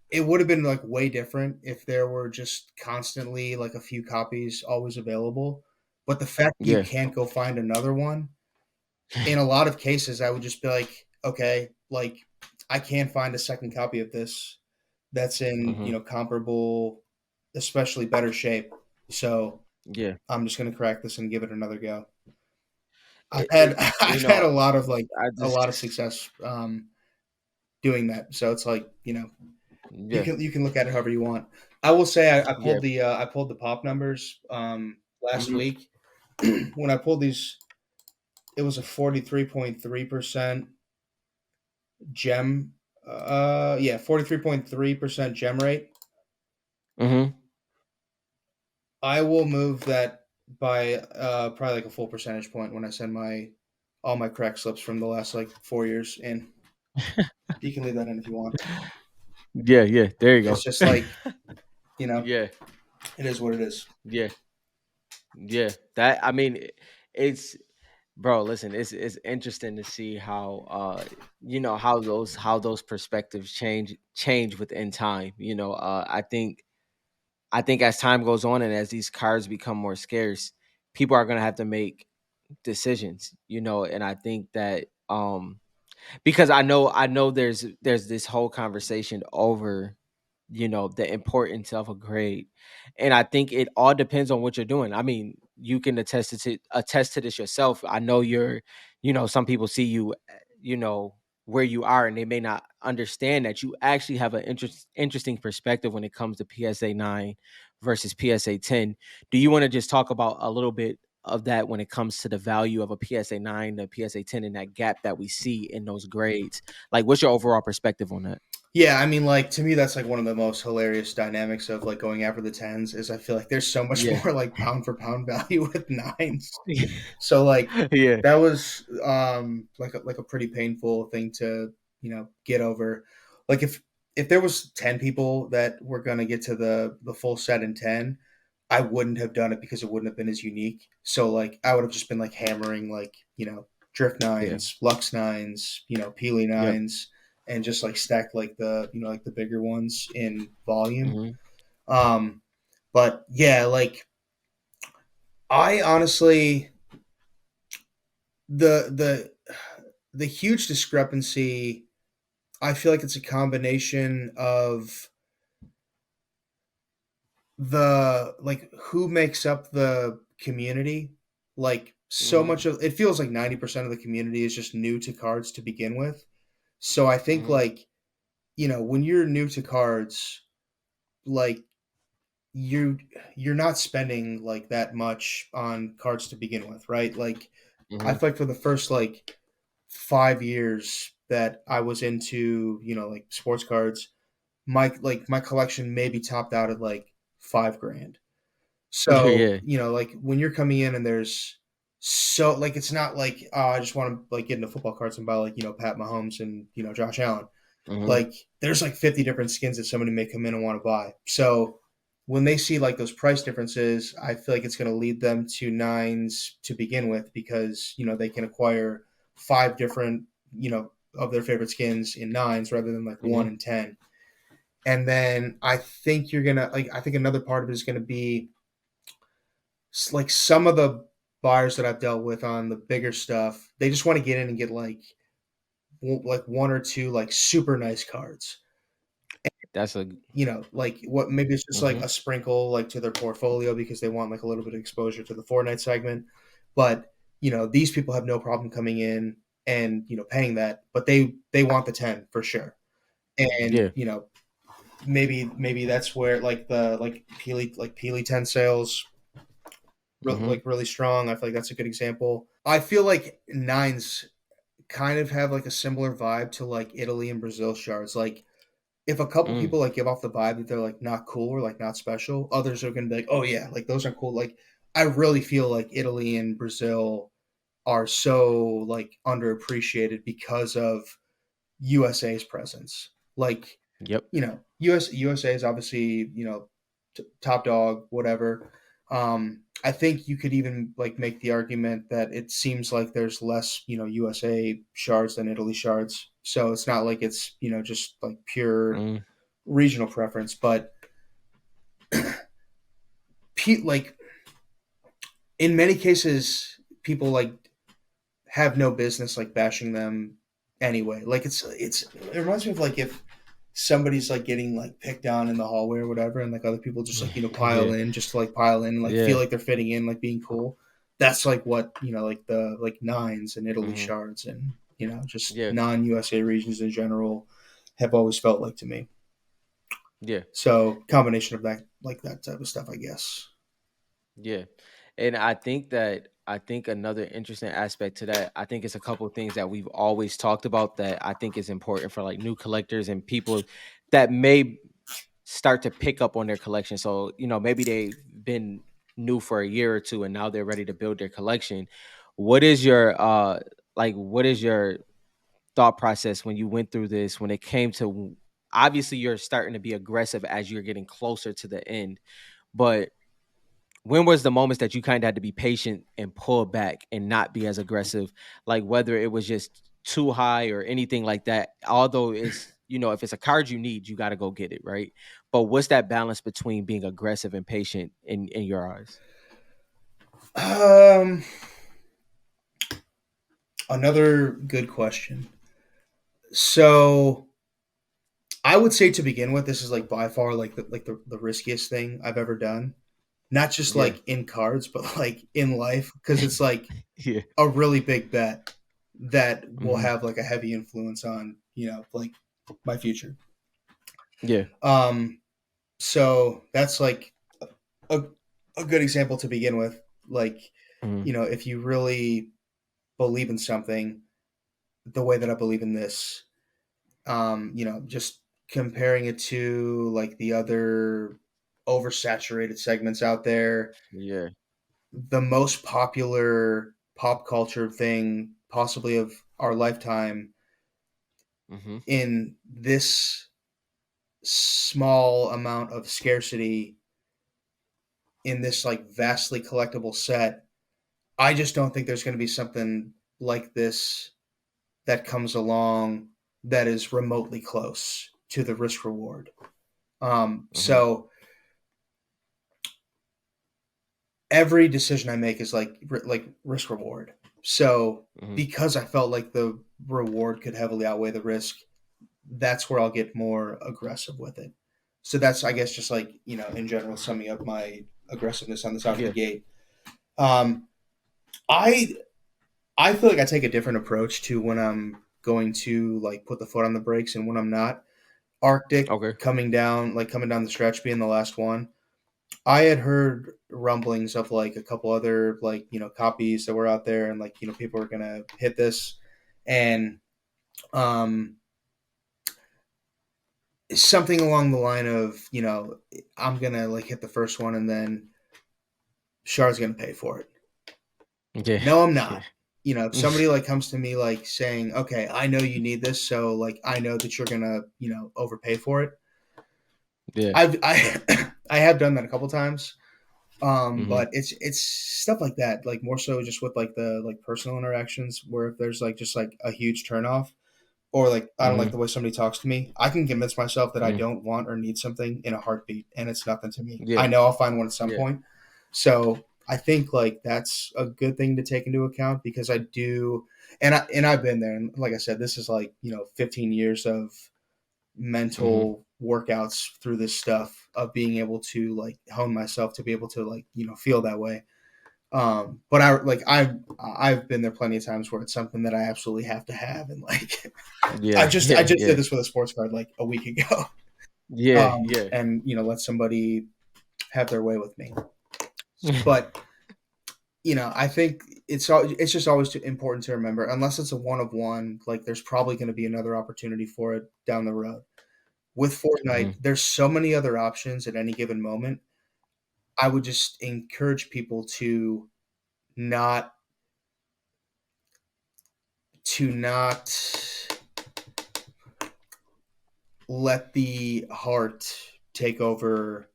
it would have been like way different if there were just constantly like a few copies always available. But the fact that you Yeah. can't go find another one, in a lot of cases, I would just be like, okay, like I can't find a second copy of this that's in, Hmm. comparable, especially better shape. So Yeah. I'm just gonna crack this and give it another go. I've had It I've you had know, a lot of like I a lot of just success doing that. So it's like, yeah, you can look at it however you want. I will say yeah. I pulled the pop numbers last Mhm, week. When I pulled these, it was a 43.3% gem. Yeah, 43.3% gem rate. mhm. I will move that by probably like a full percentage point when I send my all my crack slips from the last like 4 years in. You can leave that in if you want. Yeah, yeah, there you It's go. just like, you know, Yeah, it is what it is. yeah, yeah. That, I mean, it's, bro, listen, it's interesting to see how how those perspectives change within time. I think as time goes on and as these cards become more scarce, people are gonna have to make decisions, and I think that because I know there's this whole conversation over the importance of a grade, and I think it all depends on what you're doing. I mean, you can attest to this yourself. I know some people see you, where you are, and they may not understand that you actually have an interesting perspective when it comes to PSA 9 versus PSA 10. Do you want to just talk about a little bit of that when it comes to the value of a PSA 9 to PSA 10, and that gap that we see in those grades? Like, what's your overall perspective on that? Yeah, I mean, like to me, that's like one of the most hilarious dynamics of like going after the tens. Is I feel like there's so much Yeah. more like pound for pound value with nines. So like Yeah. that was like a pretty painful thing to get over. Like if there was 10 people that were gonna get to the full set in 10, I wouldn't have done it because it wouldn't have been as unique. So like I would have just been like hammering like drift Yeah. nines, lux nines, peely Yep. nines, and just like stack like the like the bigger ones in volume. Mhm. Um, but yeah, like I honestly the the huge discrepancy. I feel like it's a combination of the like who makes up the community. Like so Mhm. much of it feels like 90% of the community is just new to cards to begin with. So I think Mhm. like when you're new to cards, like you you're not spending like that much on cards to begin with, right? Like I Mhm. feel like for the first like 5 years that I was into like sports cards, my collection maybe topped out at like 5 grand. So, Yeah. like when you're coming in and there's so like it's not like I just want to like get into football cards and buy like Pat Mahomes and Josh Allen. Mhm. Like there's like 50 different skins that somebody may come in and want to buy. So when they see like those price differences, I feel like it's going to lead them to nines to begin with because they can acquire five different of their favorite skins in nines rather than like Hmm. one in 10. And then I think you're gonna like I think another part of it is going to be like some of the buyers that I've dealt with on the bigger stuff, they just want to get in and get like one or two like super nice cards. That's a. Like what maybe it's just like Hmm. a sprinkle like to their portfolio because they want like a little bit of exposure to the Fortnite segment. But these people have no problem coming in and paying that, but they want the 10 for sure. And Yeah. maybe that's where like Peely 10 sales Hmm. like really strong. I feel like that's a good example. I feel like nines kind of have like a similar vibe to like Italy and Brazil shards. Like if a couple Mm. people like give off the vibe that they're like not cool or like not special, others are gonna be like, oh yeah, like those are cool. Like I really feel like Italy and Brazil are so like underappreciated because of USA's presence. Like Yep. USA is obviously top dog, whatever. I think you could even like make the argument that it seems like there's less USA shards than Italy shards, so it's not like it's just like pure Mm. regional preference, but like in many cases, people like have no business like bashing them anyway. Like it reminds me of like if somebody's like getting like picked on in the hallway or whatever, and like other people just like pile Yeah. in just to like pile in and like feel Yeah. like they're fitting in, like being cool. That's like what like the like nines and Italy Hmm. shards and just Yeah. non USA regions in general have always felt like to me. Yeah. So combination of that like that type of stuff, I guess. Yeah. And I think another interesting aspect to that, I think it's a couple of things that we've always talked about that I think is important for like new collectors and people that may start to pick up on their collection. So, maybe they've been new for a year or two and now they're ready to build their collection. What is your what is your thought process when you went through this when it came to, obviously you're starting to be aggressive as you're getting closer to the end, but when was the moments that you kind of had to be patient and pull back and not be as aggressive, like whether it was just too high or anything like that? Although it's, if it's a card you need, you got to go get it, right? But what's that balance between being aggressive and patient in your eyes? Um, Another good question. So I would say to begin with, this is like by far like the riskiest thing I've ever done. Not just Yeah. like in cards, but like in life, because it's like Yeah. a really big bet that will Hmm. have like a heavy influence on like my future. Yeah. Um, so that's like a a good example to begin with. Like Hmm. if you really believe in something, the way that I believe in this, just comparing it to like the other oversaturated segments out there, Yeah. the most popular pop culture thing possibly of our lifetime Hmm. in this small amount of scarcity in this like vastly collectible set. I just don't think there's going to be something like this that comes along that is remotely close to the risk reward. Hmm. So every decision I make is like risk reward. So Hmm. because I felt like the reward could heavily outweigh the risk, that's where I'll get more aggressive with it. So that's I guess just like in general summing up my aggressiveness on this out of the Yeah. gate. Um, I I feel like I take a different approach to when I'm going to like put the foot on the brakes and when I'm not. Arctic Okay. coming down the stretch being the last one. I had heard rumblings of like a couple other like copies that were out there and like people were gonna hit this and um something along the line of I'm gonna like hit the first one and then Shard's gonna pay for it. Yeah. No, I'm Yeah. not. If somebody like comes to me like saying, okay, I know you need this, so like I know that you're gonna overpay for it. Yeah. I've I have done that a couple times. Mm-hmm. But it's stuff like that, like more so just with like the like personal interactions where if there's like just like a huge turnoff or like I don't like Mm-hmm. the way somebody talks to me, I can convince myself that I Mm. don't want or need something in a heartbeat and it's nothing to me. I Yeah. know I'll find one at some Yeah. point. So I think like that's a good thing to take into account because I do and I've been there and like I said, this is like, 15 years of Mm-hmm. mental workouts through this stuff of being able to like hone myself to be able to like feel that way. But I've been there plenty of times where it's something that I absolutely have to have, and like I Yeah. just I Yeah. just did Yeah. this with a sports card like a week ago, Yeah. Yeah. and let somebody have their way with me. But I think it's just always important to remember, unless it's a one of one, like there's probably going to be another opportunity for it down the road. With Fortnite, Mm-hmm. there's so many other options at any given moment. I would just encourage people not not let the heart take over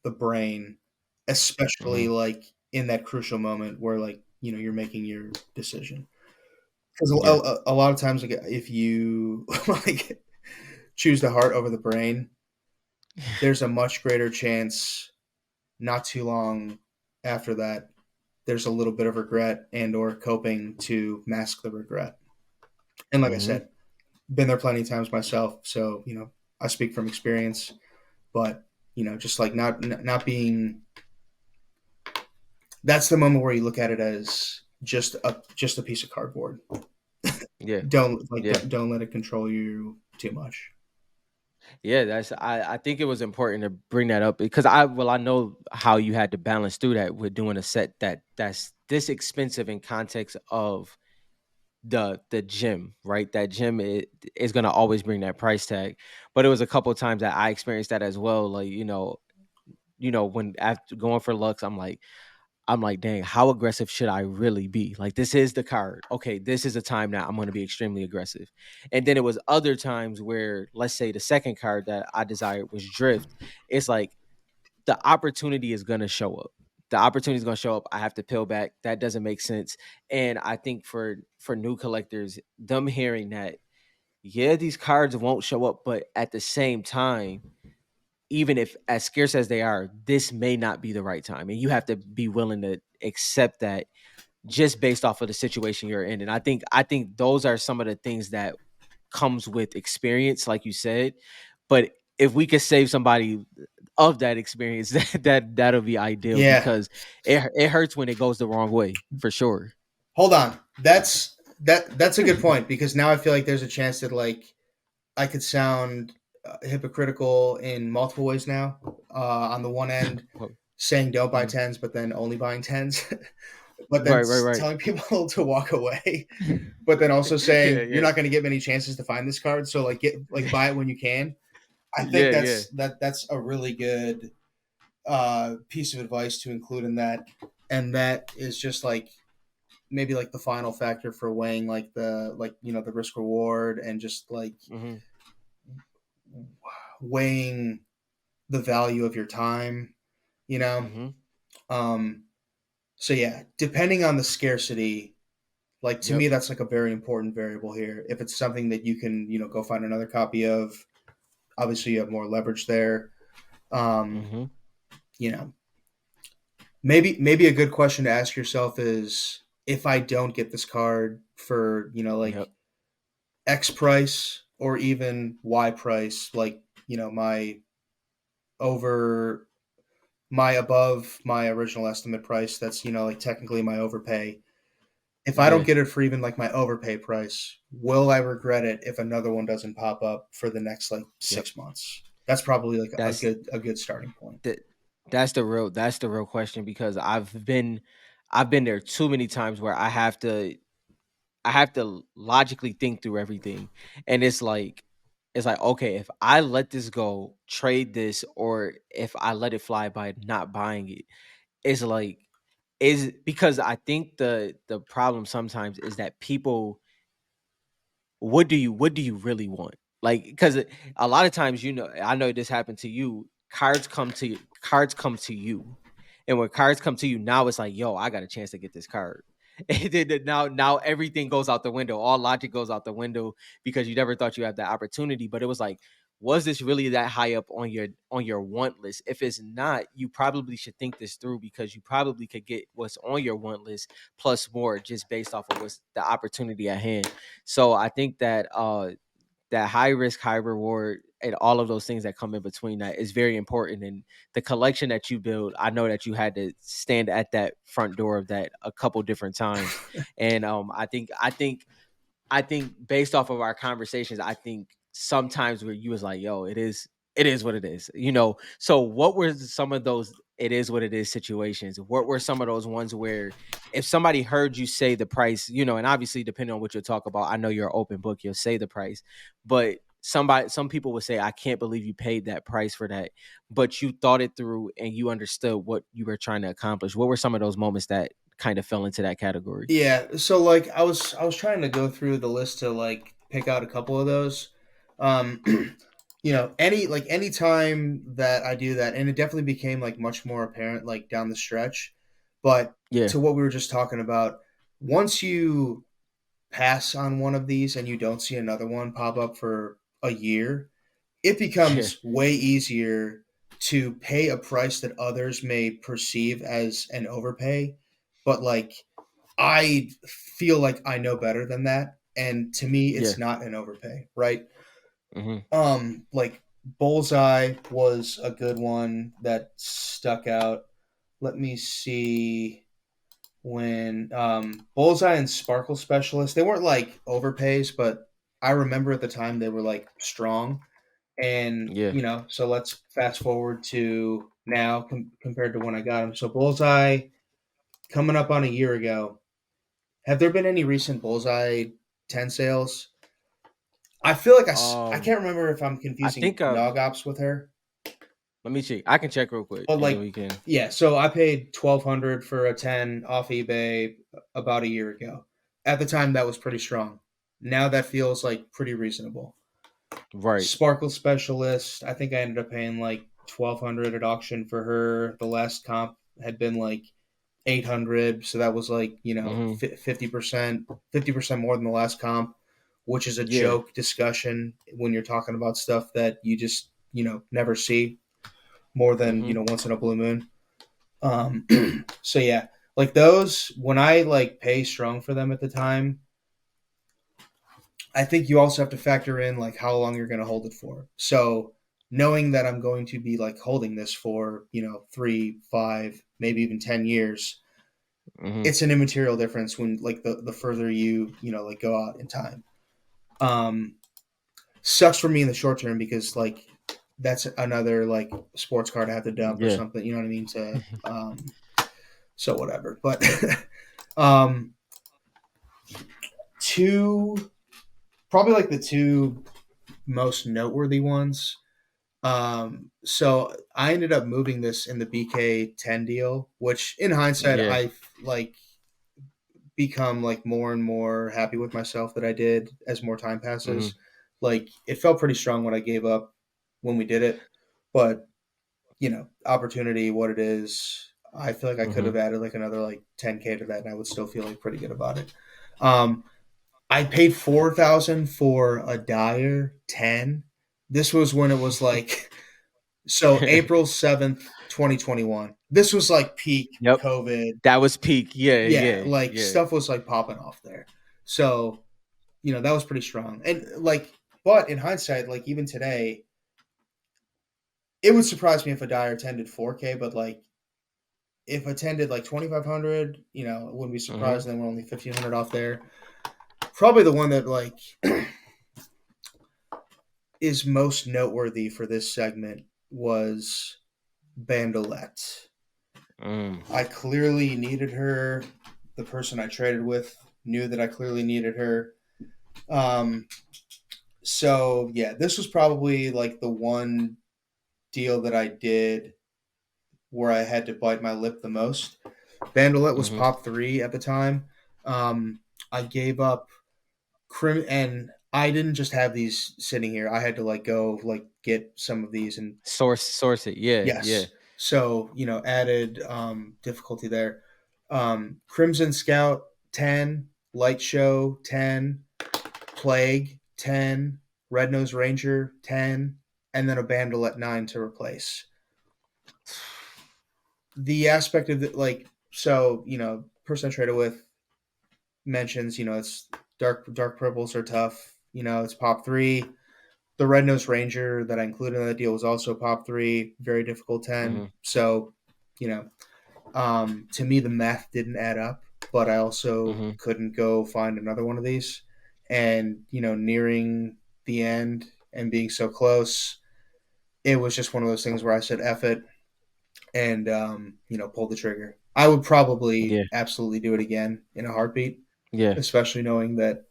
the brain, especially Mm-hmm. like in that crucial moment where like you're making your decision. Because Yeah. a lot of times, like if you like choose the heart over the brain, there's a much greater chance not too long after that there's a little bit of regret and or coping to mask the regret. And like I Mm-hmm. said, been there plenty of times myself, so I speak from experience. But just like not being, that's the moment where you look at it as just a piece of cardboard. Yeah. Don't like Yeah. don't let it control you too much. Yeah, I think it was important to bring that up because I know how you had to balance through that with doing a set that's this expensive in context of the gym, right? That gym is gonna always bring that price tag. But it was a couple of times that I experienced that as well. Like, when after going for Lux, I'm like, dang, how aggressive should I really be? Like, this is the card. Okay, this is a time that I'm going to be extremely aggressive. And then it was other times where, let's say, the second card that I desired was Drift. It's like the opportunity is going to show up. The opportunity is going to show up. I have to peel back. That doesn't make sense. And I think for new collectors, them hearing that, yeah, these cards won't show up, but at the same time, even if as scarce as they are, this may not be the right time. And you have to be willing to accept that just based off of the situation you're in. And I think those are some of the things that comes with experience, like you said. But if we could save somebody of that experience, that'll be ideal Yeah. because it hurts when it goes the wrong way, for sure. Hold on. That's a good point because now I feel like there's a chance that like I could sound hypocritical in multiple ways now. On the one end, Well, saying don't buy mhm. tens, but then only buying tens, but then Right, right, right. telling people to walk away, but then also Yeah, saying you're yeah, not going to get many chances to find this card, so like buy it when you can. I think yeah, yeah. that's a really good piece of advice to include in that, and that is just like maybe like the final factor for weighing like the risk reward and just like Hmm. weighing the value of your time, you know. Hmm. Um, so yeah, depending on the scarcity, like to Yep. me, that's like a very important variable here. If it's something that you can, go find another copy of, obviously you have more leverage there. Um, Hmm. you know, maybe a good question to ask yourself is if I don't get this card for like Yep. X price or even Y price, like my over my above my original estimate price, that's like technically my overpay. If I don't Yeah. get it for even like my overpay price, will I regret it if another one doesn't pop up for the next like Yep. 6 months? That's probably like a That's good starting point. that that's the real question because I've been there too many times where I have to logically think through everything. And it's like, okay, if I let this go, trade this, or if I let it fly by not buying it, it's like is because I think the problem sometimes is that people, what do you really want? Like, because a lot of times, I know this happened to you. cards come to you. And when cards come to you, now it's like, yo, I got a chance to get this card. And then now everything goes out the window. All logic goes out the window because you never thought you had that opportunity. But it was like, was this really that high up on your want list? If it's not, you probably should think this through because you probably could get what's on your want list plus more just based off of what's the opportunity at hand. So I think that high risk, high reward, and all of those things that come in between that is very important. And the collection that you build, I know that you had to stand at that front door of that a couple different times. And I think based off of our conversations, I think sometimes where you was like, yo, it is what it is. So what were some of those it is what it is situations? What were some of those ones where if somebody heard you say the price, and obviously depending on what you'll talk about, I know you're an open book, you'll say the price, but some people would say, I can't believe you paid that price for that, but you thought it through and you understood what you were trying to accomplish. What were some of those moments that kind of fell into that category? Yeah, so like I was trying to go through the list to like pick out a couple of those. Um any time that I do that, and it definitely became like much more apparent like down the stretch. But Yeah. to what we were just talking about, once you pass on one of these and you don't see another one pop up for a year, it Yeah. becomes way easier to pay a price that others may perceive as an overpay. But like I feel like I know better than that, and to me, Yeah. it's not an overpay, right? Mhm. Like Bullseye was a good one that stuck out. Let me see when Bullseye and Sparkle Specialist, they weren't like overpays, but I remember at the time they were like strong. And Yeah. so let's fast forward to now compared to when I got them. So Bullseye coming up on a year ago. Have there been any recent Bullseye 10 sales? I feel like I Um, can't remember if I'm I confusing think Nog Ops with her, let me check. I can check real quick but and then like, we can. yeah. So I paid 1,200 for a 10 off eBay about a year ago. At the time, that was pretty strong. Now that feels like pretty reasonable. Right. Sparkle Specialist, I think I ended up paying like 1,200 at auction for her. The last comp had been like 800, so that was like Mhm. 50% more than the last comp, which is a Yeah. joke discussion when you're talking about stuff that you just never see more than Mhm. once in a blue moon. um so yeah, like those, when I like pay strong for them at the time, I think you also have to factor in like how long you're going to hold it for. So knowing that I'm going to be like holding this for 3, 5, maybe even 10 years, Mhm. it's an immaterial difference when like the further like go out in time. Um, Sucks for me in the short term because like that's another like sports card I have to dump or Yeah. something. You know what I mean? So whatever. But um, two probably like the two most noteworthy ones. So I ended up moving this in the BK10 deal, which in hindsight Yeah. I like become like more and more happy with myself that I did as more time Mhm. passes. Like it felt pretty strong when I gave up when we did it, but opportunity, what it is, I feel like I could have Mhm. added like another like 10K to that, and I would still feel like pretty good about it. Um, I paid 4,000 for a Dyer 10. This was when it was like so April 7th, 2021. This was like peak Yep. COVID. That was peak. Yeah. Yeah, Yeah. like Yeah. stuff was like popping off there. So, that was pretty strong. And like, but in hindsight, like even today, it would surprise me if a Dyer attended 4K, but like if attended like 2,500, it wouldn't be Mhm. surprised. And then we're only 1,500 off there. Probably the one that like is most noteworthy for this segment was Bandolette. Mm. I clearly needed her. The person I traded with knew that I clearly needed her. Um, so yeah, this was probably like the one deal that I did where I had to bite my lip the most. Bandolette was Mhm. pop 3 at the time. Um, I gave up and I didn't just have these sitting here. I had to like go like get some of these and Source it. Yeah, yeah. yes. So, added difficulty there. Crimson Scout 10, Light Show 10, Plague 10, Red Nose Ranger 10, and then a Bandolette 9 to replace. The aspect of it, like, so, person I traded with mentions, it's dark purples are tough. It's pop 3. The Red Nose Ranger that I included in that deal was also pop 3, very difficult 10. Mm-hmm. So, you know, to me, the math didn't add up, but I also Mm-hmm. couldn't go find another one of these. And, nearing the end and being so close, it was just one of those things where I said, F it, and, pulled the trigger. I would probably Yeah, absolutely do it again in a heartbeat, yeah, especially knowing that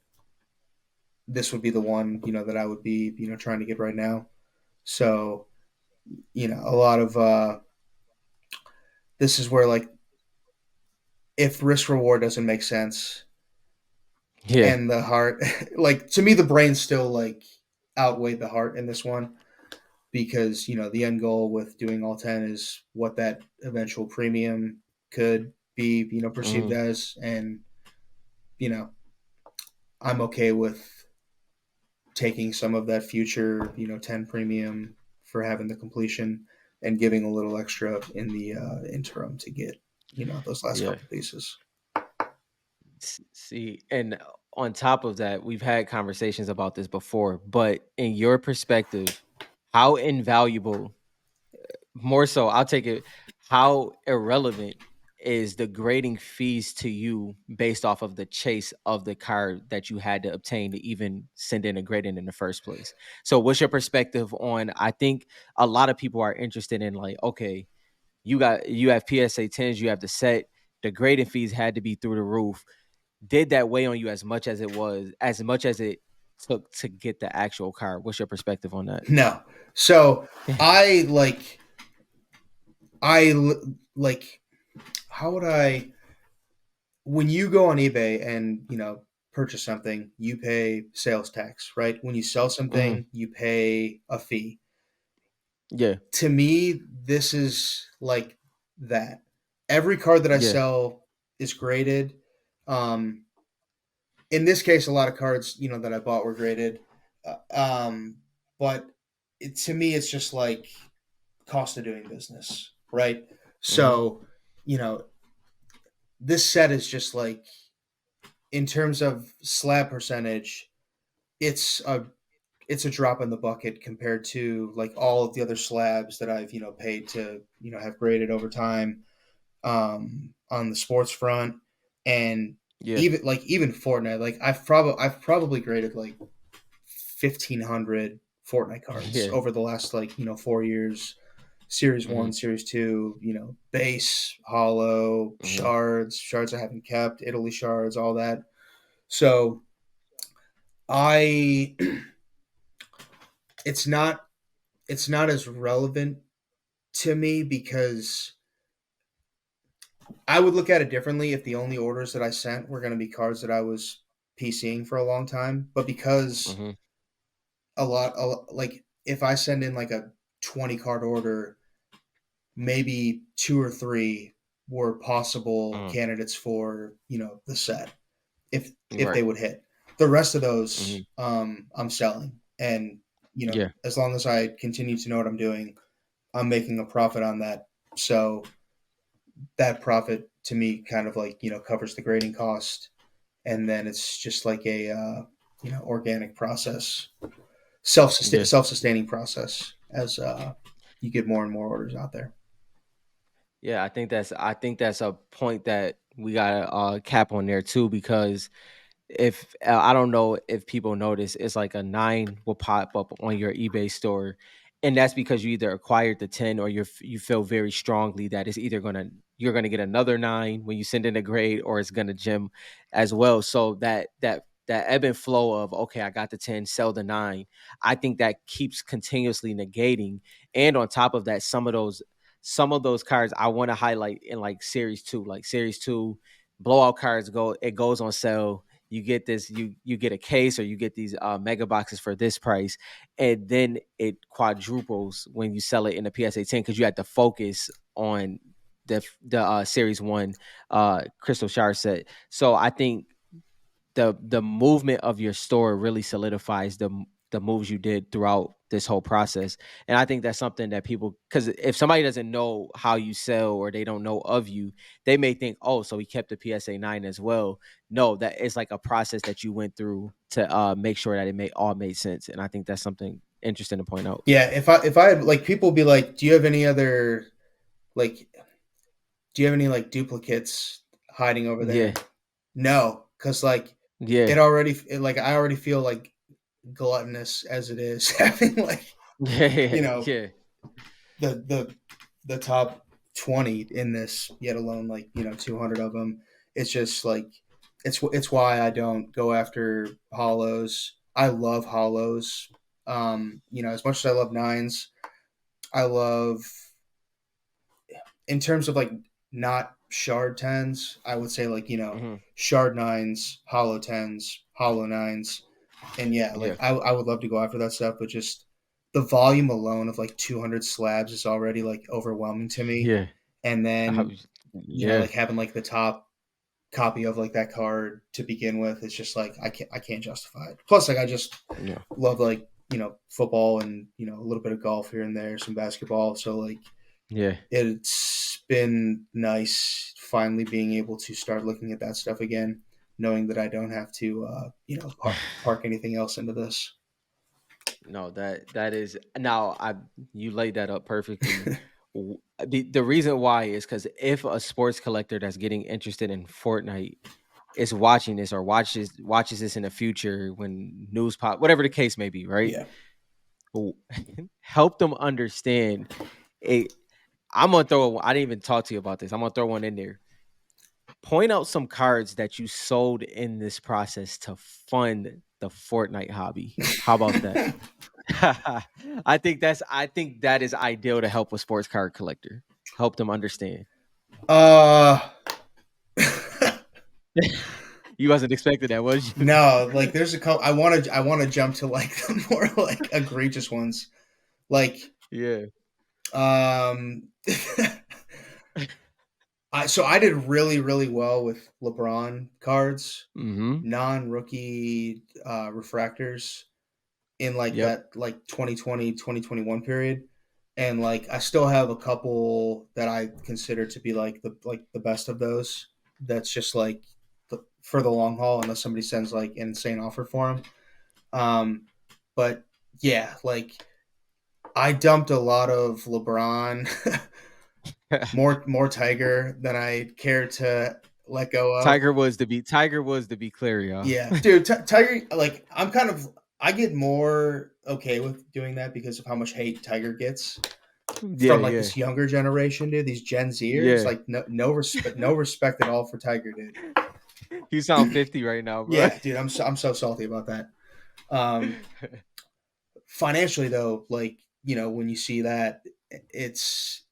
this would be the one, that I would be, trying to get right now. So, a lot of, this is where, like, if risk reward doesn't make sense, yeah, and the heart like to me the brain still like outweighed the heart in this one because the end goal with doing all 10 is what that eventual premium could be perceived mm-hmm. as, and you know I'm okay with taking some of that future 10 premium for having the completion and giving a little extra in the interim to get those last Yeah. couple pieces. See, and on top of that, we've had conversations about this before, but in your perspective, how invaluable, more so, I'll take it, how irrelevant is the grading fees to you based off of the chase of the card that you had to obtain to even send in a grading in the first place? So, what's your perspective on? I think a lot of people are interested in, like, okay, you have PSA 10s, you have the set, the grading fees had to be through the roof. Did that weigh on you as much as it took to get the actual card? What's your perspective on that? No, so I like I like how would I when you go on eBay and purchase something, you pay sales tax, right? When you sell Hmm. something, you pay a fee. Yeah, To me, this is like that. Every card that I yeah, sell is graded. Um, in this case, a lot of cards that I bought were graded, but to me, it's just like cost of doing business, right? hmm, So, you know, this set is just like in terms of slab percentage, it's a drop in the bucket compared to like all of the other slabs that I've paid to have graded over time on the sports front, and yeah, even Fortnite. Like I've probably graded like 1,500 Fortnite cards yeah, over the last like 4 years. Series hmm, one, series two, base, hollow, hmm, shards I haven't kept, Italy shards, all that. So I it's not it's not as relevant to me because I would look at it differently if the only orders that I sent were going to be cards that I was PCing for a long time. But because hmm, like if I send in like a 20 card order, maybe two or three were possible hmm. candidates for the set if they Right. would hit. The rest of Hmm. those I'm selling, and Yeah, as long as I continue to know what I'm doing, I'm making a profit on that. So that profit to me kind of like covers the grading cost, and then it's just like a organic process, yeah, self sustaining process as you get more and more orders out there. yeah. I think that's a point that we got to cap on there too, because if I don't know if people notice, it's like a 9 will pop up on your eBay store, and that's because you either acquired the 10 or you feel very strongly that it's either you're gonna get another 9 when you send in a grade, or it's gonna gem as well. So that ebb and flow of, okay, I got the 10, sell the 9. I think that keeps continuously negating, and on top of that, some of those cards I want to highlight in like series 2, blowout cards, it goes on sale. you get this, you get a case, or you get these mega boxes for this price, and then it quadruples when you sell it in the PSA 10 because you had to focus on the series 1 crystal shard set. So I think the movement of your store really solidifies the moves you did throughout this whole process. And I think that's something that people, because if somebody doesn't know how you sell or they don't know of you, they may think, oh, so he kept the PSA 9 as well. No, that is like a process that you went through to make sure that it made sense. And I think that's something interesting to point out. Yeah, if I had like people be like, do you have any other like do you have any like duplicates hiding over Yeah, there? No, because like yeah, like I already feel like gluttonous as it is having like yeah, you know yeah, the the the top 20 in this, yet alone like 200 of them. It's just like it's why I don't go after hollows. I love hollows. As much as I love nines, I love, in terms of like not shard tens, I would say like hmm, shard nines, hollow tens, hollow nines, and yeah, yeah, like I would love to go after that stuff, but just the volume alone of like 200 slabs is already like overwhelming to me, yeah. and I then was- yeah, like having like the top copy of like that card to begin with, it's just like I can't justify it. Plus, like I just yeah, love like football and a little bit of golf here and there, some basketball, so like yeah. it's been nice finally being able to start looking at that stuff again, knowing that I don't have to, park anything else into this. No, that is now I you laid that up perfectly. The reason why is because if a sports collector that's getting interested in Fortnite is watching this or watches this in the future when news pop, whatever the case may be, right? Yeah. w- Help them understand it. I'm gonna throw. I didn't even talk to you about this. I'm gonna throw one in there. Point out some cards that you sold in this process to fund the Fortnite hobby. How about that? I think that is ideal to help a sports card collector. Help them understand. uh, You wasn't expecting that, was you? no, like there's a couple. I want to jump to like the more like egregious ones, like Yeah. um. I did really really well with LeBron cards, Mm-hmm. non rookie refractors in like Yep. that like 2020 2021 period, and like I still have a couple that I consider to be like the best of those, that's just like for the long haul unless somebody sends like an insane offer for them. But yeah, like I dumped a lot of LeBron, more Tiger than I cared to let go of. Tiger was to be clear, y'all. Yeah, dude, Tiger. Like, I get more okay with doing that because of how much hate Tiger gets Yeah, from like yeah, this younger generation, dude. These Gen Zers, yeah. like no respect at all for Tiger, dude. You sound 50 right now, bro. Yeah, dude, I'm so salty about that. Um, Financially though, like when you see that, it's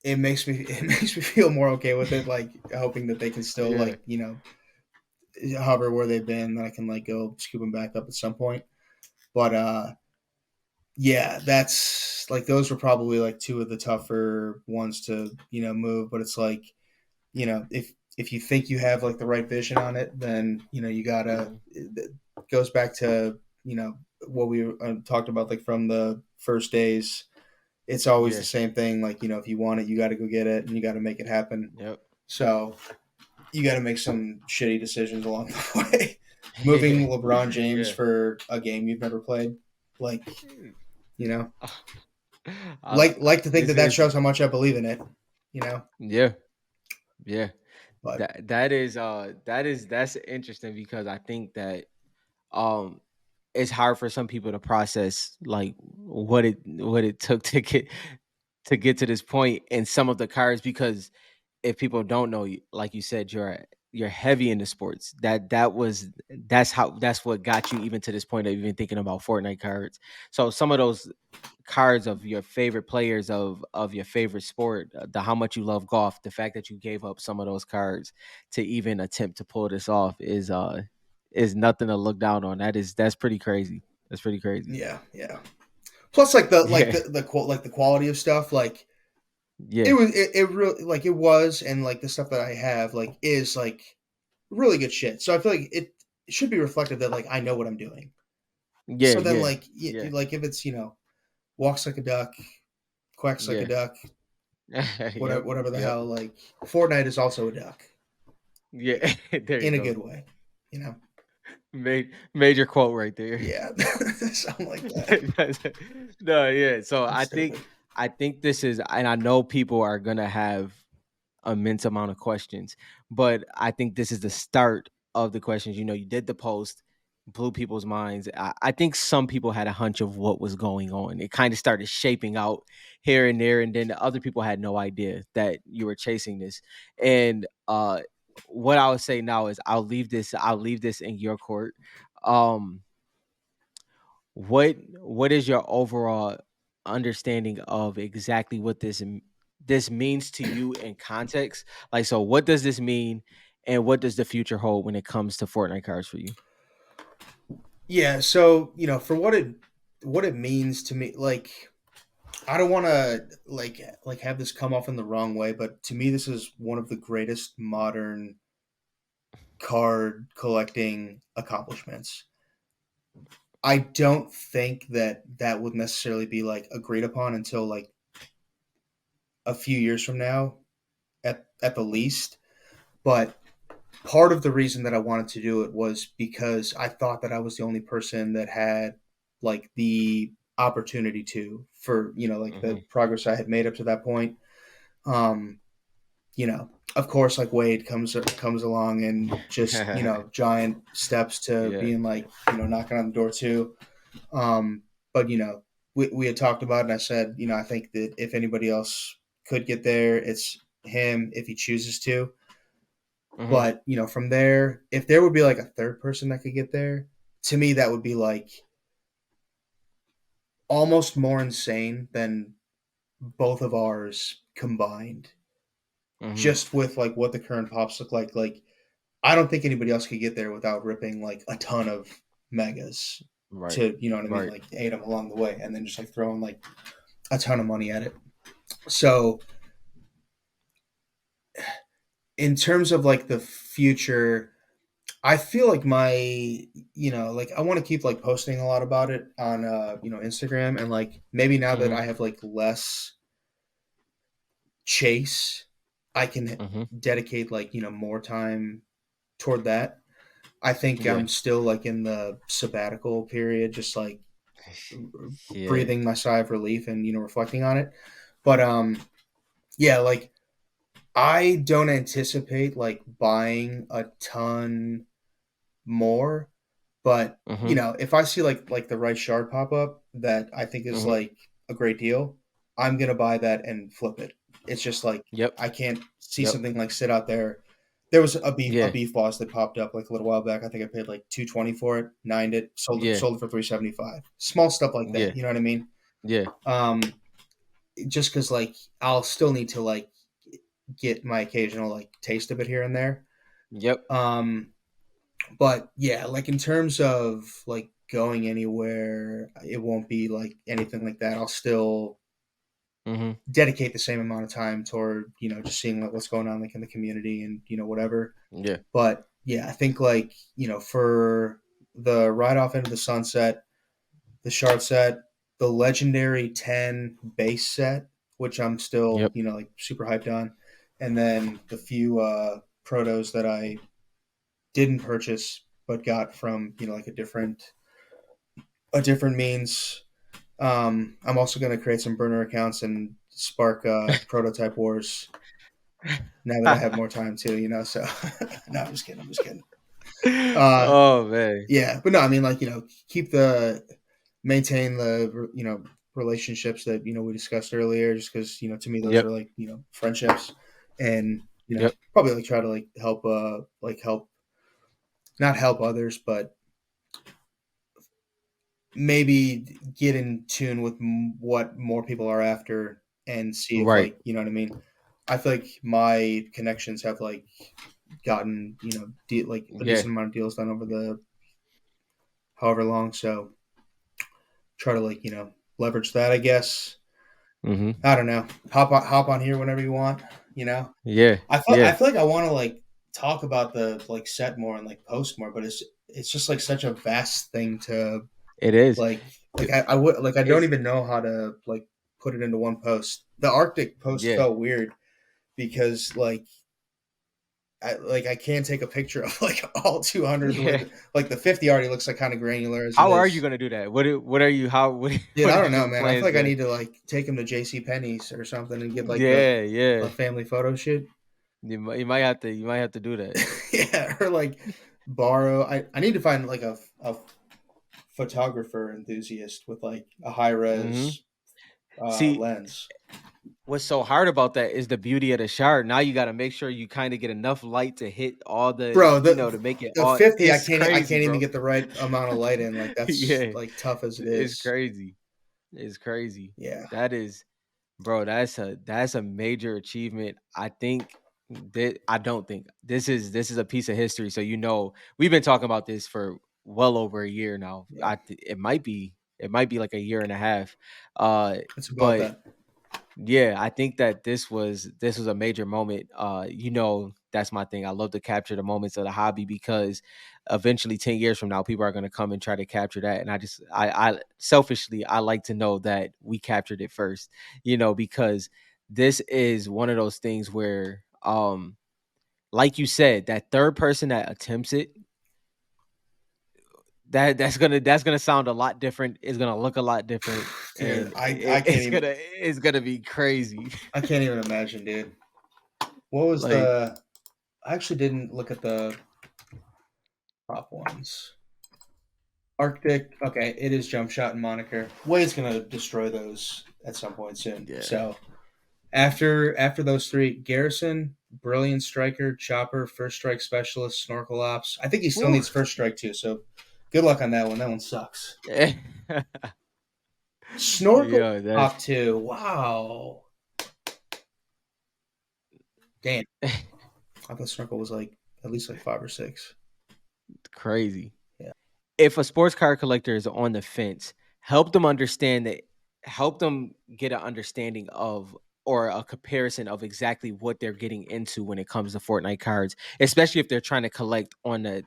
it makes me it makes me feel more okay with it. Like hoping that they can still Yeah. like hover where they've been, that I can like go scoop them back up at some point. But yeah, that's like those were probably like two of the tougher ones to move. But it's like if you think you have like the right vision on it, then you gotta. Mhm. It goes back to what we talked about like from the first days. It's always the Yeah. same thing. Like if you want it, you got to go get it, and you got to make it happen. Yep. So you got to make some shitty decisions along the way. Moving LeBron James Yeah. for a game you've never played, like you know, like to think This that is shows how much I believe in it. yeah. Yeah. But That's interesting because I think that um it's hard for some people to process like what it took to get to this point in some of the cards because if people don't know you, like you said, you're you're heavy into sports. That's what got you even to this point of even thinking about Fortnite cards. So some of those cards of your favorite players of your favorite sport, the how much you love golf, the fact that you gave up some of those cards to even attempt to pull this off is nothing to look down on. That's pretty crazy. That's pretty crazy. Yeah, yeah. Plus, like the Yeah, like the quality of stuff, like yeah, it really like it was, and like the stuff that I have like is like really good shit. So I feel like it should be reflective that like I know what I'm doing. yeah, So then yeah, like yeah, like if it's walks like a duck, quacks like a yeah. duck, Yep, whatever the yep. hell, like Fortnite is also a duck Yeah, there you in a go. good way, you know. Major quote right there. Yeah, something like that. No, yeah. So That's I think stupid. I think this is, and I know people are gonna have immense amount of questions, but I think this is the start of the questions. You did the post, blew people's minds. I think some people had a hunch of what was going on. It kind of started shaping out here and there, and then the other people had no idea that you were chasing this. And what I would say now is I'll leave this in your court. Um, what is your overall understanding of exactly what this means to you in context? Like, so what does this mean, and what does the future hold when it comes to Fortnite cards for you? Yeah, so for what it means to me, like I don't want to like have this come off in the wrong way, but to me, this is one of the greatest modern card collecting accomplishments. I don't think that that would necessarily be like agreed upon until like a few years from now, at the least. But part of the reason that I wanted to do it was because I thought that I was the only person that had like the opportunity to for like the Hmm. progress I had made up to that point. Um, of course, like Wade comes along and just giant steps to Yeah. being like knocking on the door too. But we had talked about it, and I said I think that if anybody else could get there, it's him if he chooses to. Hmm. But from there, if there would be like a third person that could get there, to me that would be like almost more insane than both of ours combined. Hmm. Just with like what the current pops look like. Like I don't think anybody else could get there without ripping like a ton of megas Right. to what I mean, Right. like aid them along the way, and then just like throwing like a ton of money at it. So in terms of like the future, I feel like like I want to keep like posting a lot about it on Instagram, and like maybe now that Hmm. I have like less chase, I can Hmm. dedicate like more time toward that. I think Yeah. I'm still like in the sabbatical period, just like Yeah. breathing my sigh of relief and reflecting on it. But yeah, like I don't anticipate like buying a ton more. But Hmm. if I see like the right shard pop up that I think is Hmm. like a great deal, I'm gonna buy that and flip it. It's just like Yep. I can't see Yep. something like sit out there. There was a Yeah. beef boss that popped up like a little while back. I think I paid like 220 for it, nined it, Yeah. sold it for 375. Small stuff like that, Yeah. you know what I mean? Yeah. Um, just because like I'll still need to like get my occasional like taste of it here and there. Yep. Um, but yeah, like in terms of like going anywhere, it won't be like anything like that. I'll still Hmm. dedicate the same amount of time toward just seeing like what's going on like in the community and whatever. Yeah. But yeah, I think like for the ride off into the sunset, the shard set, the legendary 10 base set, which I'm still Yep. like super hyped on, and then the few protos that I didn't purchase but got from like a different means. I'm also going to create some burner accounts and spark prototype wars now that I have more time too. So no, I'm just kidding. I'm just kidding. Uh, Oh man. yeah, but no, I mean like keep the maintain the relationships that we discussed earlier. Just because to me those are Yep. like friendships, and Yep. probably like try to like help, not help others, but maybe get in tune with what more people are after and see if Right. like you know what I mean. I feel like my connections have like gotten like a Yeah. decent amount of deals done over the however long. So try to like leverage that. I guess Mm-hmm. I don't know. Hop on here whenever you want. You know, Yeah. I Yeah. feel like I want to like talk about the like set more and like post more, but it's just like such a vast thing to It is. like Th- I would like I don't It's even know how to like put it into one post. The Arctic post yeah. felt weird because I can't take a picture of like all 200 the way Yeah. that, like the 50 already looks like kind of granular as it How are you is. gonna do that? What are you how Dude, what I are don't know, your man. I feel plans like I there? need to like take him to JC Penney's or something and get like Yeah, a yeah. family photo shoot. You might have to do that. Yeah, or like borrow. I need to find like a photographer enthusiast with like a high Hmm. res See, lens. what's so hard about that is the beauty of the shower. Now you got to make sure you kind of get enough light to hit all the, Bro, to make it the all. 50 It's I crazy, can't even bro. get the right amount of light in. Like that's Yeah, like tough as it it's is. crazy. It's crazy. Yeah. That is, bro. That's a major achievement. I think that I don't think this is a piece of history. So we've been talking about this for well over a year now. Yeah. It might be like a year and a half. It's about But that. yeah, I think that this was a major moment. That's my thing. I love to capture the moments of the hobby because eventually 10 years from now, people are gonna come and try to capture that. And I selfishly I like to know that we captured it first, because this is one of those things where like you said, that third person that attempts it, that's gonna sound a lot different. It's gonna look a lot different, Dude, and I can't even it's gonna be crazy. I can't even imagine, dude. What was Like, the I actually didn't look at the top ones. Arctic, okay, it is jump shot and moniker. Wade's gonna destroy those at some point soon. yeah. So after those three, Garrison, Brilliant Striker, Chopper, First Strike Specialist, Snorkel Ops. I think he still Woo. needs First Strike too. So good luck on that one. That one sucks. Snorkel Yo, that's top two. Wow. Damn. I thought Snorkel was like at least like five or six. crazy. Yeah. If a sports car collector is on the fence, help them understand that, help them get an understanding of or a comparison of exactly what they're getting into when it comes to Fortnite cards, especially if they're trying to collect on the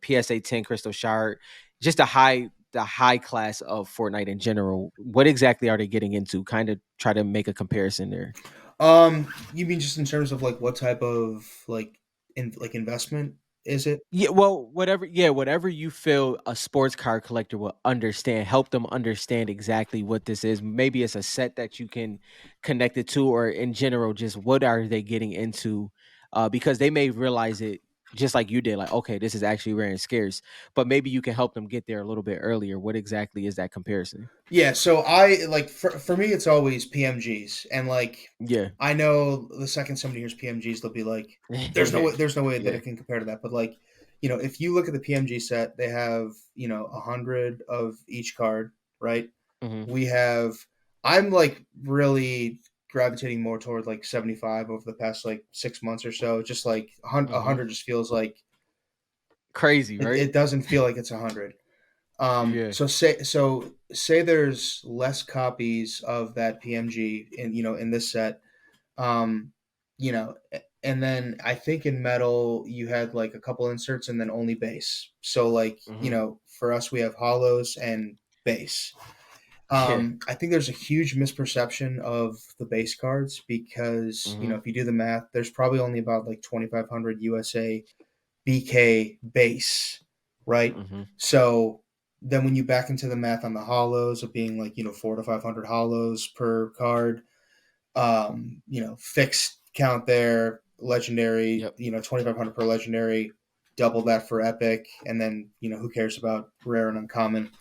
PSA 10 Crystal Shard, just the high class of Fortnite in general. What exactly are they getting into? Kind of try to make a comparison there. You mean just in terms of like what type of like investment is it? Yeah, well, whatever you feel a sports car collector will understand, help them understand exactly what this is. Maybe it's a set that you can connect it to, or in general, just what are they getting into? Because they may realize it just like you did, like, okay, this is actually rare and scarce, but maybe you can help them get there a little bit earlier. What exactly is that comparison? Yeah, so I like for me it's always PMGs and like Yeah. I know the second somebody hears PMGs they'll be like there's no way that Yeah. it can compare to that but like if you look at the PMG set they have 100 of each card, right? Hmm. We have I'm like really gravitating more toward like 75 over the past like 6 months or so. Just like Hmm. 100 just feels like Crazy, it right? doesn't feel like it's 100. Yeah. So say there's less copies of that PMG in this set. Um, and then I think in metal you had like a couple inserts and then only base. So like, Hmm. for us we have hollows and base. Yeah. I think there's a huge misperception of the base cards because, Hmm. if you do the math, there's probably only about like 2,500 USA BK base, right? Hmm. So then when you back into the math on the hollows of being like, 400 to 500 hollows per card, fixed count there, legendary, Yep. 2,500 per legendary, double that for epic, and then, who cares about rare and uncommon?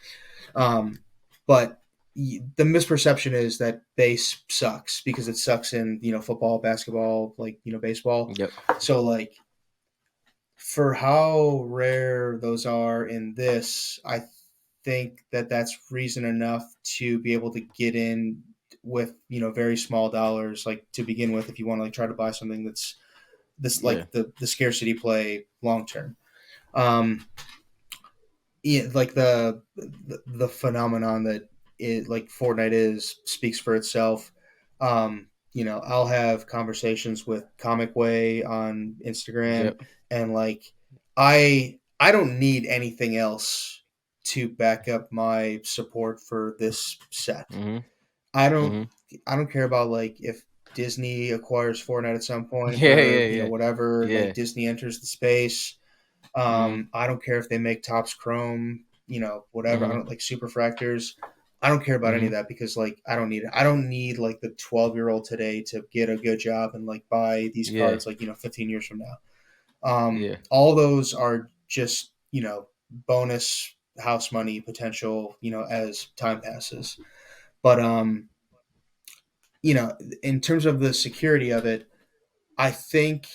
But the misperception is that base sucks because it sucks in football, basketball, like baseball. Yep. So like for how rare those are in this, I think that that's reason enough to be able to get in with very small dollars, like to begin with, if you want to like try to buy something that's this Yeah. like the scarcity play long term. Um, yeah, like the phenomenon that it like Fortnite is speaks for itself. I'll have conversations with Comic Way on Instagram, Yep. and like I don't need anything else to back up my support for this set. Mhm. I don't Mhm. I don't care about like if Disney acquires Fortnite at some point Yeah. or Yeah. Yeah. whatever, like Yeah. Disney enters the space. Mhm. I don't care if they make tops chrome, whatever. I Mhm. don't like super fractors. I don't care about any of Mhm. that because like I don't need it. I don't need like the 12-year-old today to get a good job and like buy these Yeah. cards like 15 years from now. Yeah. All those are just bonus house money potential as time passes. But in terms of the security of it, I think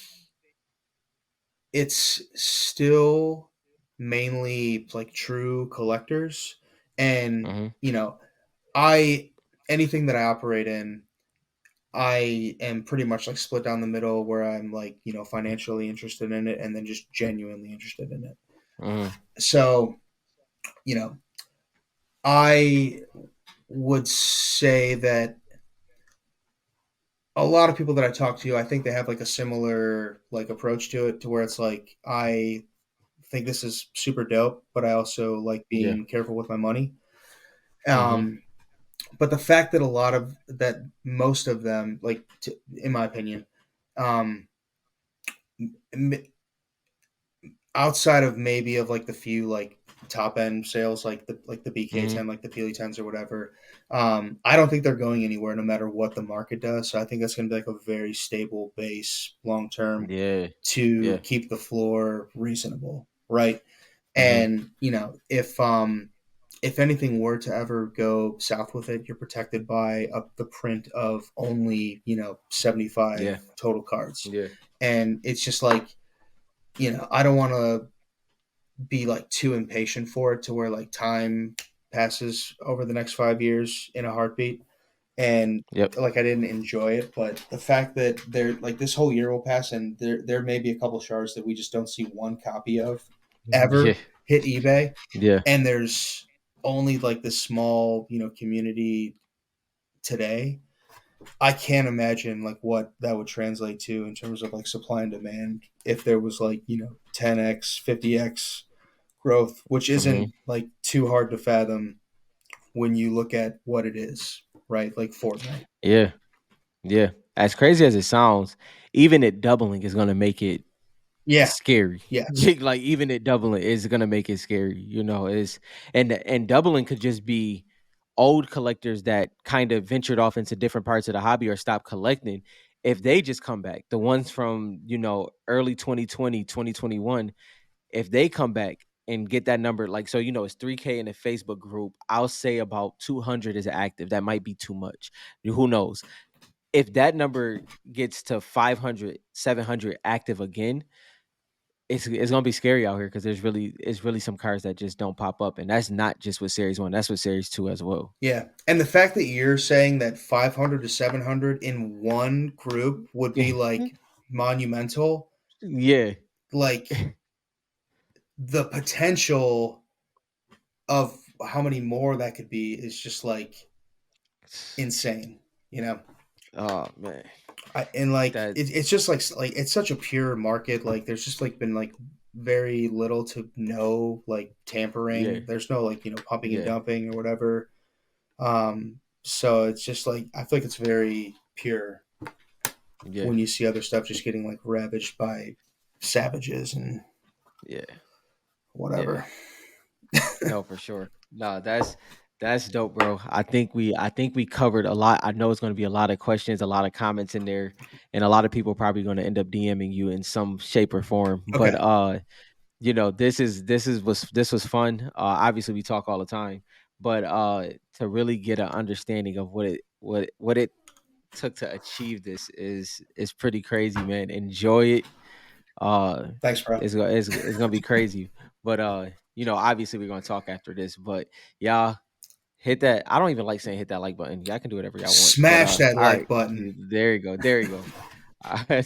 it's still mainly like true collectors. And Mhm. I anything that I operate in, I am pretty much like split down the middle where I'm like financially interested in it and then just genuinely interested in it. Mhm. So you know I would say that a lot of people that I talk to, I think they have like a similar like approach to it, to where it's like I think this is super dope, but I also like Yeah. being careful with my money. Mhm. Um, but the fact that most of them, like in my opinion, um, m- outside of maybe of like the few like top end sales, like the Mhm. BK10, like the Peely 10s or whatever, I don't think they're going anywhere no matter what the market does. So I think that's going to be like a very stable base long term Yeah. to Yeah. keep the floor reasonable, right? Mhm. And if anything were to ever go south with it, you're protected by the print of only 75 Yeah. total cards, Yeah. and it's just like I don't want to be like too impatient for it to where like time passes over the next 5 years in a heartbeat, and Yep. like I didn't enjoy it. But the fact that there like this whole year will pass and there may be a couple shards that we just don't see one copy of Yeah. ever hit eBay, Yeah. and there's only like this small community today. I can't imagine like what that would translate to in terms of like supply and demand if there was like 10x 50x growth, which isn't Mhm. like too hard to fathom when you look at what it is, right? Like Fortnite. Yeah. Yeah. As crazy as it sounds, even it doubling is gonna make it Yeah. scary. Yes. Like even it doubling is gonna make it scary. You know, is and doubling could just be old collectors that kind of ventured off into different parts of the hobby or stopped collecting. If they just come back, the ones from, early 2020, 2021, if they come back and get that number, like, so, it's 3K in a Facebook group, I'll say about 200 is active. That might be too much. Who knows? If that number gets to 500, 700 active again, it's gonna be scary out here because it's really some cards that just don't pop up, and that's not just with series one. That's with series two as well. Yeah. And the fact that you're saying that 500 to 700 in one group would be like monumental, Yeah. like the potential of how many more that could be is just like insane, you know? Oh man, And like that it's just like it's such a pure market. Like there's just like been like very little to no like yeah, tampering. There's no like pumping and yeah, dumping or whatever. So it's just like I feel like it's very pure yeah, when you see other stuff just getting like ravaged by savages and yeah, yeah. whatever. No, for sure. No, that's dope, bro. I think we covered a lot. I know it's going to be a lot of questions, a lot of comments in there, and a lot of people probably going to end up DMing you in some shape or form. But Okay. this was fun. Obviously we talk all the time, but to really get an understanding of what it took to achieve this is pretty crazy, man. Enjoy it. Uh, Thanks, bro. it's gonna be crazy, but obviously we're gonna talk after this. But y'all hit that. I don't even like saying hit that like button. Y'all can do whatever y'all want. But Smash that all right, like button. there you go, there you go. All right,